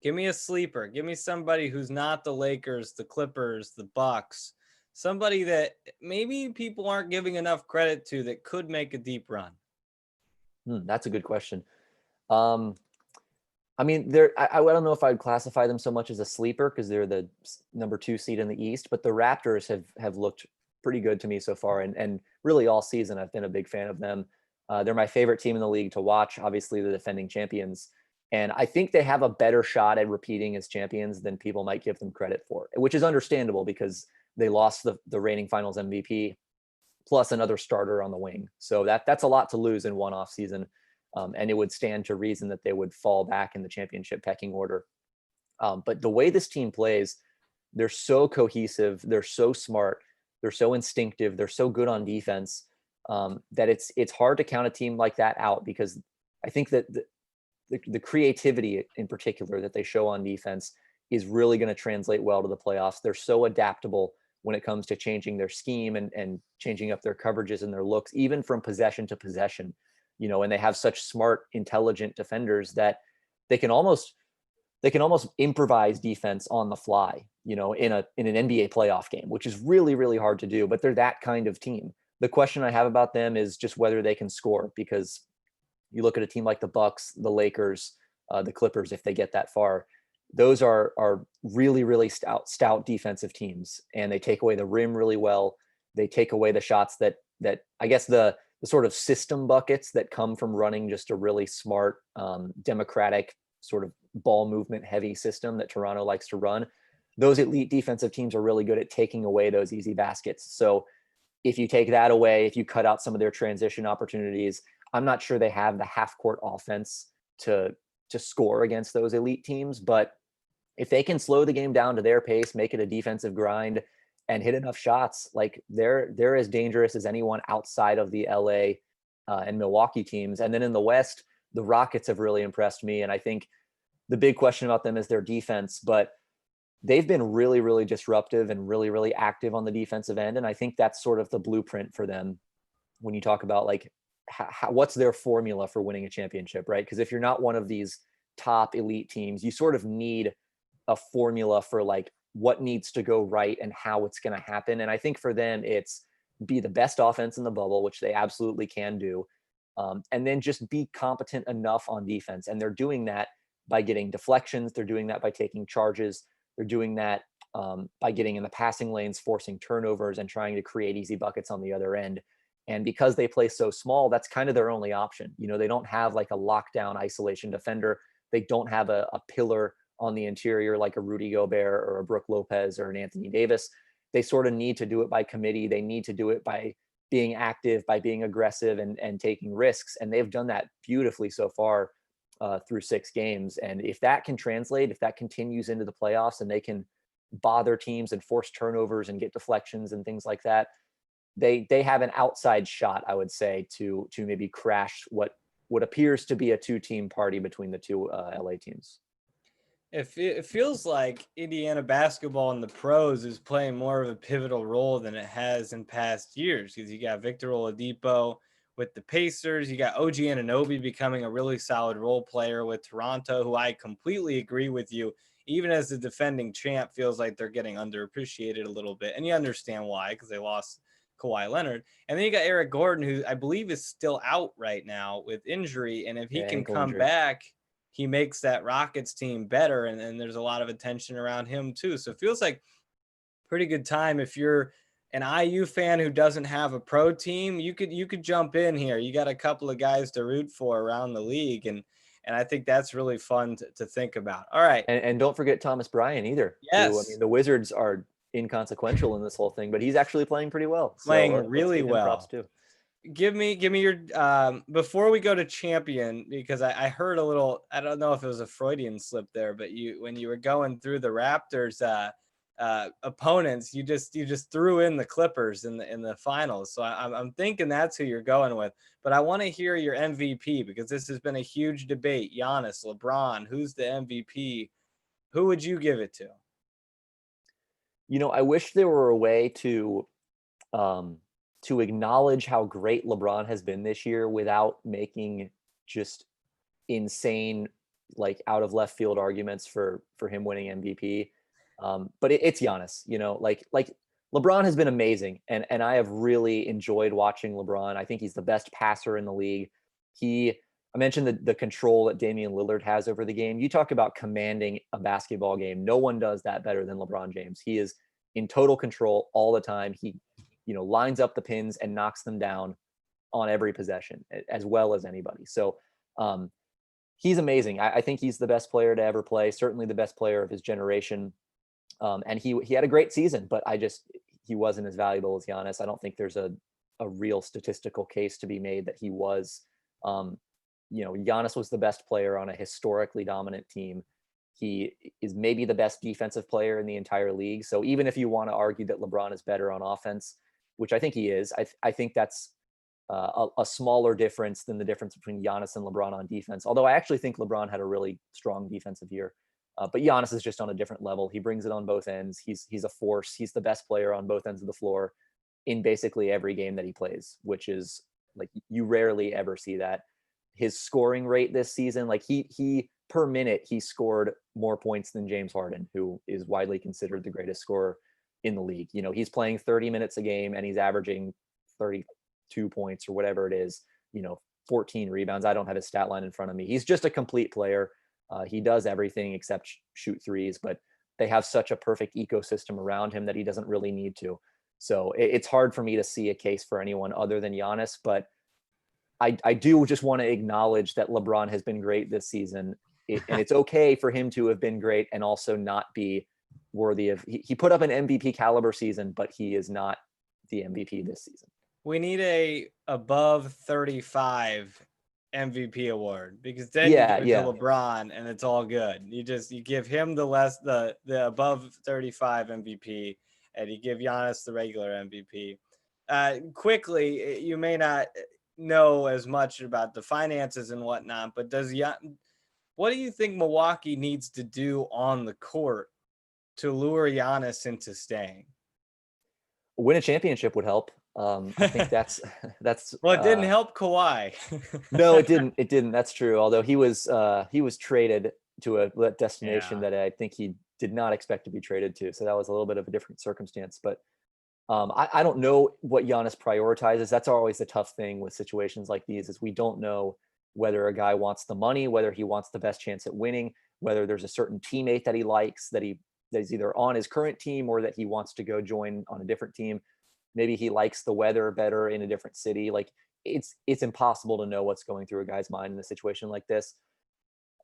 S2: Give me a sleeper. Give me somebody who's not the Lakers, the Clippers, the Bucks, somebody that maybe people aren't giving enough credit to that could make a deep run.
S3: That's a good question. I mean, I don't know if I'd classify them so much as a sleeper because they're the number 2 seed in the East, but the Raptors have looked pretty good to me so far. And really all season, I've been a big fan of them. They're my favorite team in the league to watch, obviously the defending champions. And I think they have a better shot at repeating as champions than people might give them credit for, which is understandable because they lost the reigning finals MVP plus another starter on the wing. So that's a lot to lose in one off season. And it would stand to reason that they would fall back in the championship pecking order. But the way this team plays, they're so cohesive, they're so smart, they're so instinctive, they're so good on defense, that it's hard to count a team like that out, because I think that the creativity in particular that they show on defense is really going to translate well to the playoffs. They're so adaptable when it comes to changing their scheme and changing up their coverages and their looks, even from possession to possession, and they have such smart, intelligent defenders that they can almost improvise defense on the fly, in an NBA playoff game, which is really, really hard to do, but they're that kind of team. The question I have about them is just whether they can score, because you look at a team like the Bucks, the Lakers, the Clippers, if they get that far, those are really, really stout defensive teams, and they take away the rim really well. They take away the shots that I guess the sort of system buckets that come from running just a really smart, democratic sort of ball movement heavy system that Toronto likes to run. Those elite defensive teams are really good at taking away those easy baskets. So if you take that away, if you cut out some of their transition opportunities, I'm not sure they have the half court offense to score against those elite teams. But if they can slow the game down to their pace, make it a defensive grind, and hit enough shots, like they're as dangerous as anyone outside of the LA and Milwaukee teams. And then in the West, the Rockets have really impressed me. And I think the big question about them is their defense, but they've been really, really disruptive and really, really active on the defensive end. And I think that's sort of the blueprint for them when you talk about like what's their formula for winning a championship, right? Because if you're not one of these top elite teams, you sort of need a formula for like what needs to go right and how it's going to happen. And I think for them, it's be the best offense in the bubble, which they absolutely can do. And then just be competent enough on defense. And they're doing that by getting deflections. They're doing that by taking charges. They're doing that by getting in the passing lanes, forcing turnovers, and trying to create easy buckets on the other end. And because they play so small, that's kind of their only option. They don't have like a lockdown isolation defender. They don't have a pillar on the interior like a Rudy Gobert or a Brook Lopez or an Anthony Davis. They sort of need to do it by committee. They need to do it by being active, by being aggressive and taking risks. And they've done that beautifully so far through 6 games. And if that can translate, if that continues into the playoffs and they can bother teams and force turnovers and get deflections and things like that, they have an outside shot, I would say, to maybe crash what appears to be a 2-team party between the two LA teams.
S2: It feels like Indiana basketball in the pros is playing more of a pivotal role than it has in past years, because you got Victor Oladipo with the Pacers. You got OG Anunoby becoming a really solid role player with Toronto, who I completely agree with you. Even as the defending champ, feels like they're getting underappreciated a little bit. And you understand why, because they lost Kawhi Leonard. And then you got Eric Gordon, who I believe is still out right now with injury. And if he can come back, he makes that Rockets team better. And there's a lot of attention around him too. So it feels like pretty good time. If you're an IU fan who doesn't have a pro team, you could jump in here. You got a couple of guys to root for around the league. And I think that's really fun to think about. All right.
S3: And don't forget Thomas Bryant either.
S2: Yes.
S3: Who, I mean, the Wizards are inconsequential in this whole thing, but he's actually playing pretty well.
S2: Playing really well.
S3: Props too.
S2: Give me your before we go to champion, because I heard a little, I don't know if it was a Freudian slip there, but when you were going through the Raptors opponents, you just threw in the Clippers in the finals. So I'm thinking that's who you're going with. But I want to hear your MVP, because this has been a huge debate. Giannis, LeBron, who's the MVP? Who would you give it to?
S3: I wish there were a way to acknowledge how great LeBron has been this year without making just insane, like out of left field arguments for him winning MVP. But it's Giannis, like LeBron has been amazing. And I have really enjoyed watching LeBron. I think he's the best passer in the league. I mentioned the control that Damian Lillard has over the game. You talk about commanding a basketball game. No one does that better than LeBron James. He is in total control all the time. He, lines up the pins and knocks them down on every possession as well as anybody. So he's amazing. I think he's the best player to ever play, certainly the best player of his generation. And he had a great season, but he wasn't as valuable as Giannis. I don't think there's a real statistical case to be made that he was. Giannis was the best player on a historically dominant team. He is maybe the best defensive player in the entire league. So even if you want to argue that LeBron is better on offense, which I think he is, I think that's a smaller difference than the difference between Giannis and LeBron on defense. Although I actually think LeBron had a really strong defensive year. But Giannis is just on a different level. He brings it on both ends. He's a force. He's the best player on both ends of the floor in basically every game that he plays, which is like you rarely ever see that. His scoring rate this season, like he per minute, he scored more points than James Harden, who is widely considered the greatest scorer in the league. He's playing 30 minutes a game and he's averaging 32 points or whatever it is, 14 rebounds. I don't have his stat line in front of me. He's just a complete player. He does everything except shoot threes, but they have such a perfect ecosystem around him that he doesn't really need to. So it's hard for me to see a case for anyone other than Giannis, but I do just want to acknowledge that LeBron has been great this season, and it's okay for him to have been great and also not be worthy of. He put up an MVP caliber season, but he is not the MVP this season.
S2: We need a above 35 MVP award, because then you give it to LeBron and it's all good. You give him the above 35 MVP, and you give Giannis the regular MVP. Quickly, you may not know as much about the finances and whatnot, but what do you think Milwaukee needs to do on the court to lure Giannis into staying?
S3: Win a championship would help. I think that's
S2: well, it didn't help Kawhi.
S3: No, it didn't. That's true. Although he was traded to a destination that I think he did not expect to be traded to. So that was a little bit of a different circumstance. But I don't know what Giannis prioritizes. That's always the tough thing with situations like these, is we don't know whether a guy wants the money, whether he wants the best chance at winning, whether there's a certain teammate that he likes, that is either on his current team or that he wants to go join on a different team. Maybe he likes the weather better in a different city. Like it's impossible to know what's going through a guy's mind in a situation like this.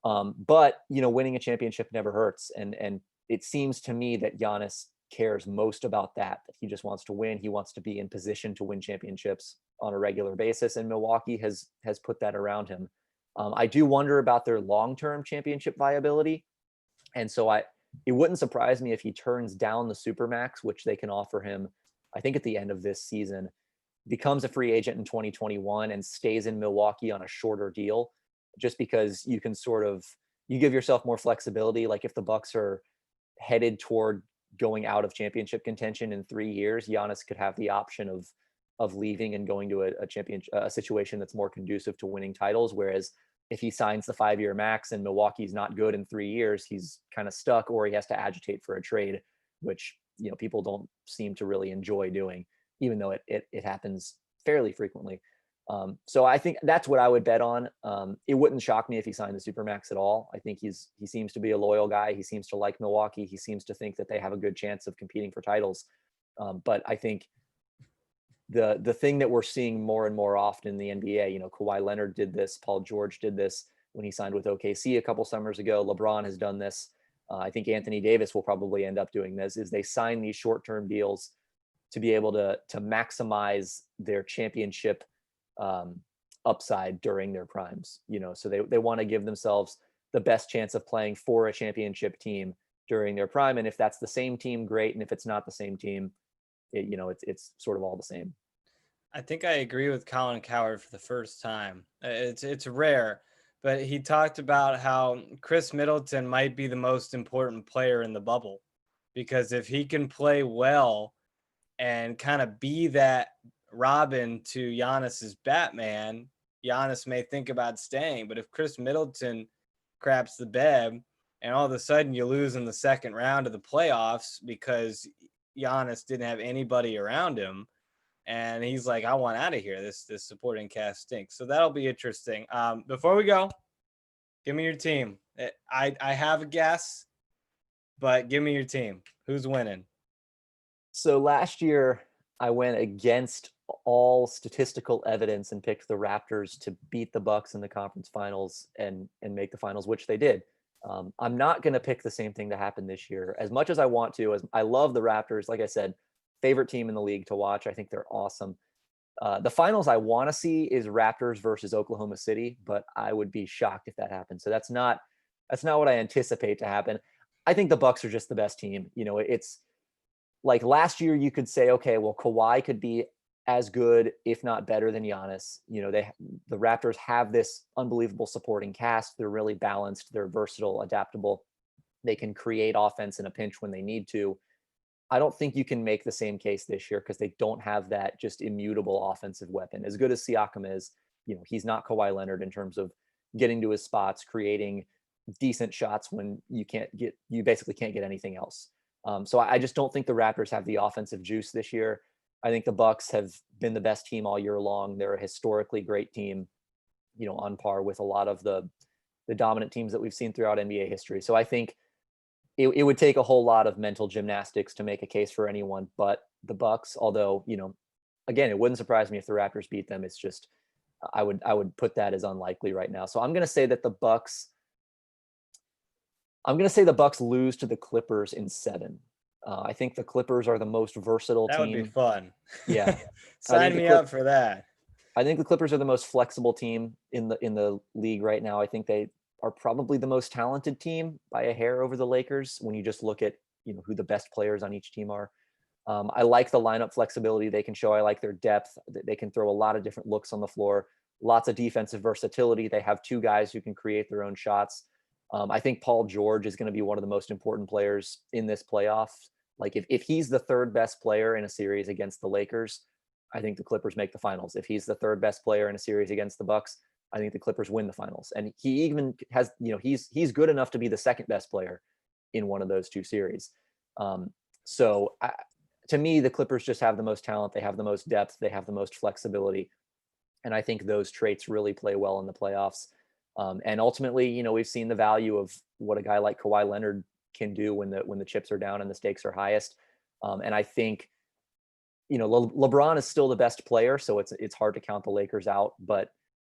S3: But winning a championship never hurts. And it seems to me that Giannis cares most about that he just wants to win. He wants to be in position to win championships on a regular basis. And Milwaukee has put that around him. I do wonder about their long-term championship viability. And so it wouldn't surprise me if he turns down the Supermax, which they can offer him, I think, at the end of this season, becomes a free agent in 2021 and stays in Milwaukee on a shorter deal, just because you can you give yourself more flexibility. Like if the Bucks are headed toward going out of championship contention in 3 years, Giannis could have the option of leaving and going to a situation that's more conducive to winning titles. Whereas if he signs the 5-year max and Milwaukee's not good in 3 years, he's kind of stuck, or he has to agitate for a trade, which people don't seem to really enjoy doing, even though it happens fairly frequently. So I think that's what I would bet on. It wouldn't shock me if he signed the Supermax at all. I think he seems to be a loyal guy. He seems to like Milwaukee. He seems to think that they have a good chance of competing for titles. But I think the thing that we're seeing more and more often in the NBA, Kawhi Leonard did this, Paul George did this when he signed with OKC a couple summers ago. LeBron has done this. I think Anthony Davis will probably end up doing this, is they sign these short-term deals to be able to maximize their championship upside during their primes, so they want to give themselves the best chance of playing for a championship team during their prime. And if that's the same team, great. And if it's not the same team, it's sort of all the same.
S2: I think I agree with Colin Cowherd for the first time. It's rare, but he talked about how Chris Middleton might be the most important player in the bubble, because if he can play well and kind of be that Robin to Giannis's Batman, Giannis may think about staying. But if Chris Middleton craps the bed and all of a sudden you lose in the second round of the playoffs because Giannis didn't have anybody around him, and he's like, I want out of here. This supporting cast stinks. So that'll be interesting. Before we go, give me your team. I have a guess, but give me your team. Who's winning?
S3: So last year I went against all statistical evidence and picked the Raptors to beat the Bucks in the conference finals and make the finals, which they did. I'm not going to pick the same thing to happen this year, as much as I want to. As I love the Raptors, like I said, favorite team in the league to watch. I think they're awesome. The finals I want to see is Raptors versus Oklahoma City, but I would be shocked if that happened. So that's not what I anticipate to happen. I think the Bucks are just the best team. It's like last year you could say, okay, well, Kawhi could be as good, if not better than Giannis. The Raptors have this unbelievable supporting cast. They're really balanced. They're versatile, adaptable. They can create offense in a pinch when they need to. I don't think you can make the same case this year because they don't have that just immutable offensive weapon. As good as Siakam is, he's not Kawhi Leonard in terms of getting to his spots, creating decent shots when you basically can't get anything else. So I just don't think the Raptors have the offensive juice this year. I think the Bucks have been the best team all year long. They're a historically great team, on par with a lot of the dominant teams that we've seen throughout NBA history. So I think it would take a whole lot of mental gymnastics to make a case for anyone but the Bucks. Although, again, it wouldn't surprise me if the Raptors beat them. It's just, I would put that as unlikely right now. So I'm going to say the Bucks lose to the Clippers in 7. I think the Clippers are the most versatile team.
S2: That would be fun.
S3: Yeah.
S2: Sign me up for that.
S3: I think the Clippers are the most flexible team in the league right now. I think they are probably the most talented team by a hair over the Lakers when you just look at who the best players on each team are. I like the lineup flexibility they can show. I like their depth. They can throw a lot of different looks on the floor, lots of defensive versatility. They have 2 guys who can create their own shots. I think Paul George is going to be one of the most important players in this playoff. Like if he's the 3rd best player in a series against the Lakers, I think the Clippers make the finals. If he's the 3rd best player in a series against the Bucks, I think the Clippers win the finals. And he even has, he's good enough to be the 2nd best player in one of those 2 series. To me, the Clippers just have the most talent. They have the most depth. They have the most flexibility. And I think those traits really play well in the playoffs. And ultimately, we've seen the value of what a guy like Kawhi Leonard can do when the chips are down and the stakes are highest. And I think, LeBron is still the best player, so it's hard to count the Lakers out. But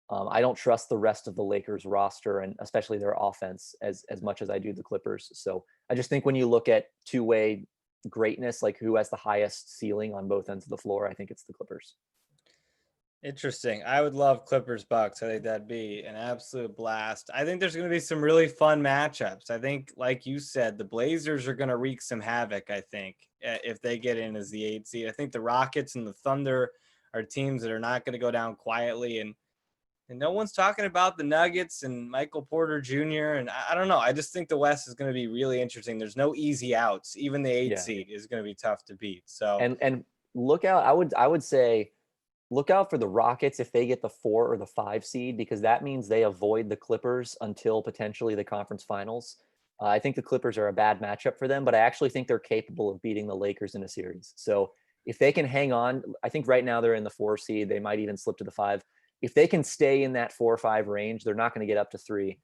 S3: I don't trust the rest of the Lakers roster and especially their offense as much as I do the Clippers. So I just think when you look at two-way greatness, like who has the highest ceiling on both ends of the floor, I think it's the Clippers.
S2: Interesting. I would love Clippers Bucks. I think that'd be an absolute blast. I think there's going to be some really fun matchups. I think, like you said, the Blazers are going to wreak some havoc, I think, if they get in as the 8 seed. I think the Rockets and the Thunder are teams that are not going to go down quietly. And no one's talking about the Nuggets and Michael Porter Jr. And I don't know. I just think the West is going to be really interesting. There's no easy outs. Even the 8 seed is going to be tough to beat. So
S3: and look out. I would say look out for the Rockets if they get the 4 or the 5 seed, because that means they avoid the Clippers until potentially the conference finals. I think the Clippers are a bad matchup for them, but I actually think they're capable of beating the Lakers in a series. So if they can hang on, I think right now they're in the 4 seed. They might even slip to the 5. If they can stay in that 4 or 5 range, they're not going to get up to 3.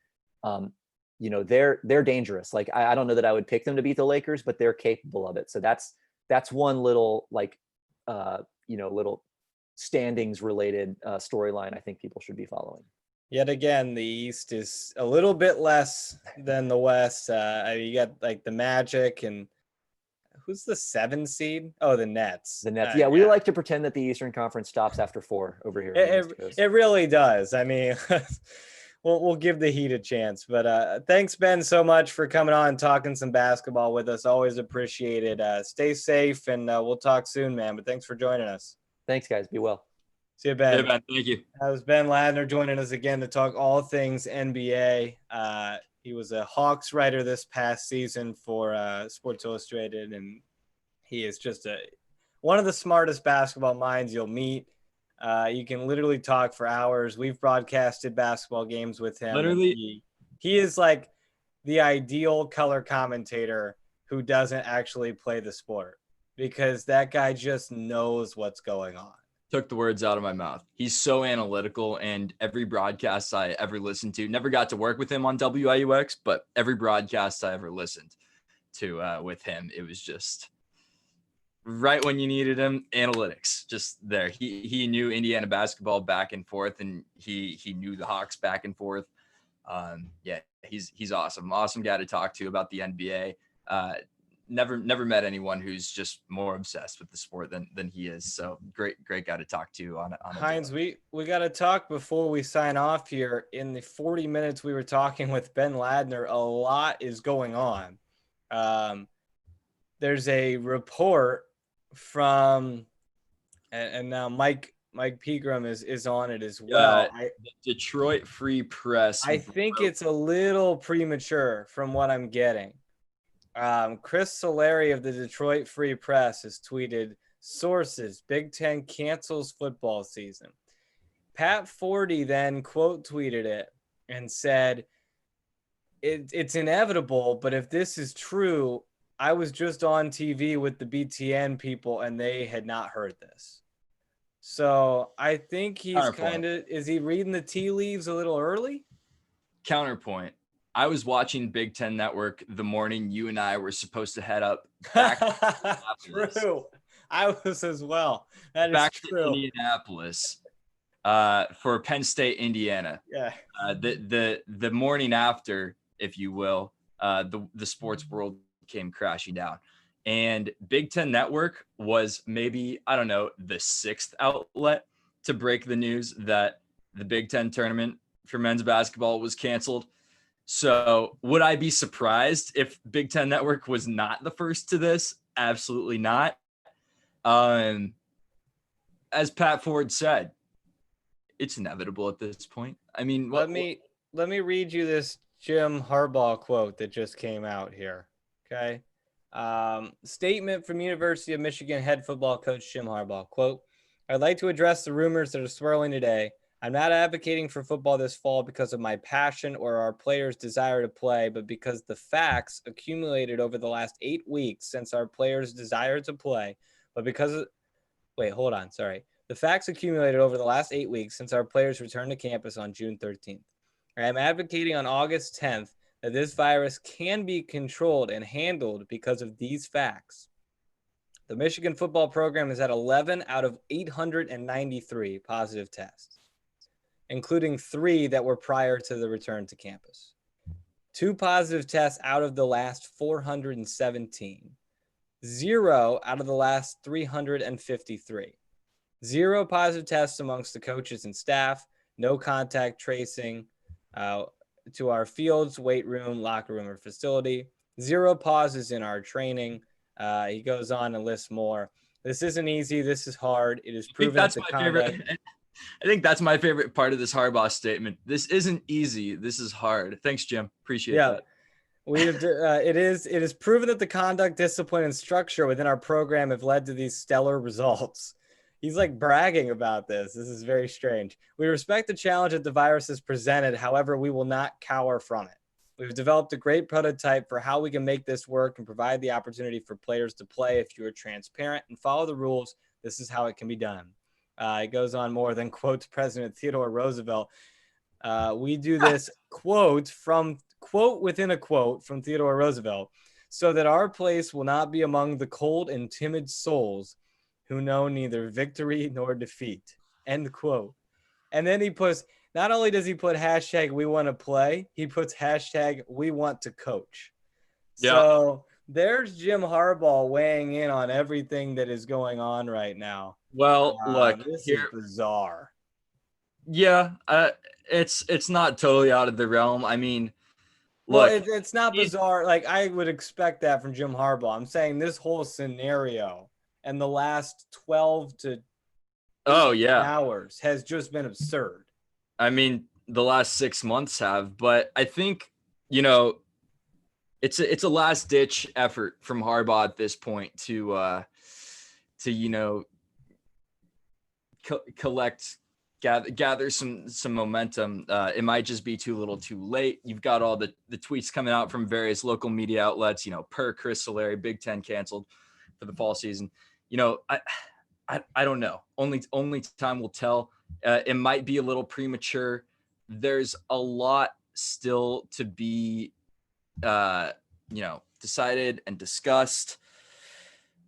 S3: They're dangerous. Like I don't know that I would pick them to beat the Lakers, but they're capable of it. So that's one little little standings related storyline I think people should be following.
S2: Yet again, the East is a little bit less than the West. You got like the Magic and who's the 7 seed? Oh, the Nets.
S3: The Nets. We like to pretend that the Eastern Conference stops after 4 over here.
S2: It really does. I mean, we'll give the Heat a chance. But thanks, Ben, so much for coming on and talking some basketball with us. Always appreciated. Stay safe, and we'll talk soon, man. But thanks for joining us.
S3: Thanks, guys. Be well.
S2: See you, Ben.
S1: Yeah, Ben. Thank you.
S2: That was Ben Ladner joining us again to talk all things NBA. He was a Hawks writer this past season for Sports Illustrated, and he is just one of the smartest basketball minds you'll meet. You can literally talk for hours. We've broadcasted basketball games with him.
S1: Literally,
S2: he is like the ideal color commentator who doesn't actually play the sport, because that guy just knows what's going on.
S1: Took the words out of my mouth. He's so analytical, and every broadcast I ever listened to, never got to work with him on WIUX, but every broadcast I ever listened to with him, it was just right when you needed him, analytics just there. He knew Indiana basketball back and forth, and he knew the Hawks back and forth. He's awesome guy to talk to about the NBA. never met anyone who's just more obsessed with the sport than he is. So great guy to talk to on a
S2: Heinz,
S1: daily.
S2: we got to talk before we sign off here. In the 40 minutes we were talking with Ben Ladner, a lot is going on. There's a report from, and now Mike Pegram is on it as well.
S1: The Detroit Free Press.
S2: I think it's a little premature from what I'm getting. Chris Solari of the Detroit Free Press has tweeted, sources, Big Ten cancels football season. Pat Forty then quote tweeted it and said, it's inevitable, but if this is true, I was just on TV with the BTN people and they had not heard this. So I think he's is he reading the tea leaves a little early?
S1: Counterpoint. I was watching Big Ten Network the morning you and I were supposed to head up back to
S2: True. I was as well. That
S1: back
S2: is true.
S1: to Indianapolis for Penn State, Indiana.
S2: Yeah.
S1: The morning after, if you will, the sports world came crashing down. And Big Ten Network was maybe, I don't know, the sixth outlet to break the news that the Big Ten tournament for men's basketball was canceled. So would I be surprised if Big Ten Network was not the first to this? Absolutely not. As Pat Ford said, it's inevitable at this point. I mean,
S2: let me read you this Jim Harbaugh quote that just came out here. Okay. Statement from University of Michigan head football coach Jim Harbaugh. Quote, I'd like to address the rumors that are swirling today. I'm not advocating for football this fall because of my passion or our players' desire to play, but because the facts accumulated over the last 8 weeks since our players' desire to play, the facts accumulated over the last 8 weeks since our players returned to campus on June 13th. I am advocating on August 10th that this virus can be controlled and handled because of these facts. The Michigan football program has had 11 out of 893 positive tests, including 3 that were prior to the return to campus. 2 positive tests out of the last 417. 0 out of the last 353. 0 positive tests amongst the coaches and staff. No contact tracing to our fields, weight room, locker room, or facility. 0 pauses in our training. He goes on and lists more. This isn't easy. This is hard. It is proven
S1: that's my favorite. I think that's my favorite part of this Harbaugh statement. This isn't easy. This is hard. Thanks, Jim. Appreciate that.
S2: It is proven that the conduct, discipline, and structure within our program have led to these stellar results. He's like bragging about this. This is very strange. We respect the challenge that the virus has presented. However, we will not cower from it. We've developed a great prototype for how we can make this work and provide the opportunity for players to play. If you are transparent and follow the rules, this is how it can be done. It goes on more than quotes President Theodore Roosevelt. We do this quote within a quote from Theodore Roosevelt so that our place will not be among the cold and timid souls who know neither victory nor defeat. End quote. And then he puts, not only does he put hashtag we want to play, he puts hashtag we want to coach. Yeah. So there's Jim Harbaugh weighing in on everything that is going on right now.
S1: Well, look,
S2: this is bizarre.
S1: Yeah, it's not totally out of the realm. I mean, look,
S2: well, it's not bizarre. Like I would expect that from Jim Harbaugh. I'm saying this whole scenario and the last 12 to hours has just been absurd.
S1: I mean, the last 6 months have, but I think, it's a last ditch effort from Harbaugh at this point to gather some momentum. It might just be too little too late. You've got all the tweets coming out from various local media outlets, per Chris Solari, Big Ten canceled for the fall season. I don't know. Only time will tell. It might be a little premature. There's a lot still to be, decided and discussed.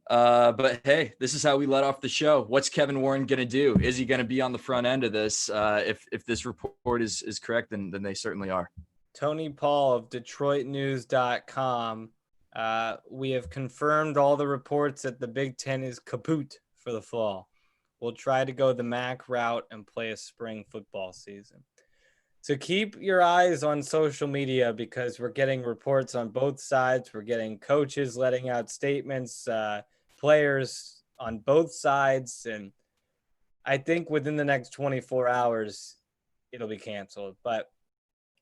S1: But hey, this is how we let off the show. What's Kevin Warren going to do? Is he going to be on the front end of this? If this report is correct, then they certainly are.
S2: Tony Paul of DetroitNews.com We have confirmed all the reports that the Big Ten is kaput for the fall. We'll try to go the MAC route and play a spring football season. So keep your eyes on social media because we're getting reports on both sides. We're getting coaches letting out statements, players on both sides. And I think within the next 24 hours, it'll be canceled. But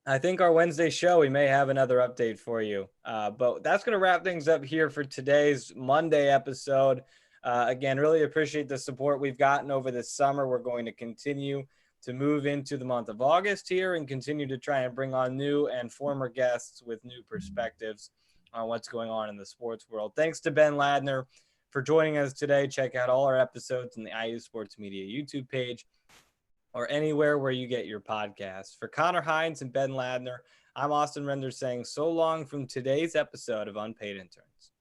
S2: I think our Wednesday show, we may have another update for you. But that's going to wrap things up here for today's Monday episode. Again, really appreciate the support we've gotten over this summer. We're going to continue to move into the month of August here and continue to try and bring on new and former guests with new perspectives on what's going on in the sports world. Thanks to Ben Ladner for joining us today. Check out all our episodes on the IU Sports Media YouTube page or anywhere where you get your podcasts. For Connor Hines and Ben Ladner, I'm Austin Render saying so long from today's episode of Unpaid Interns.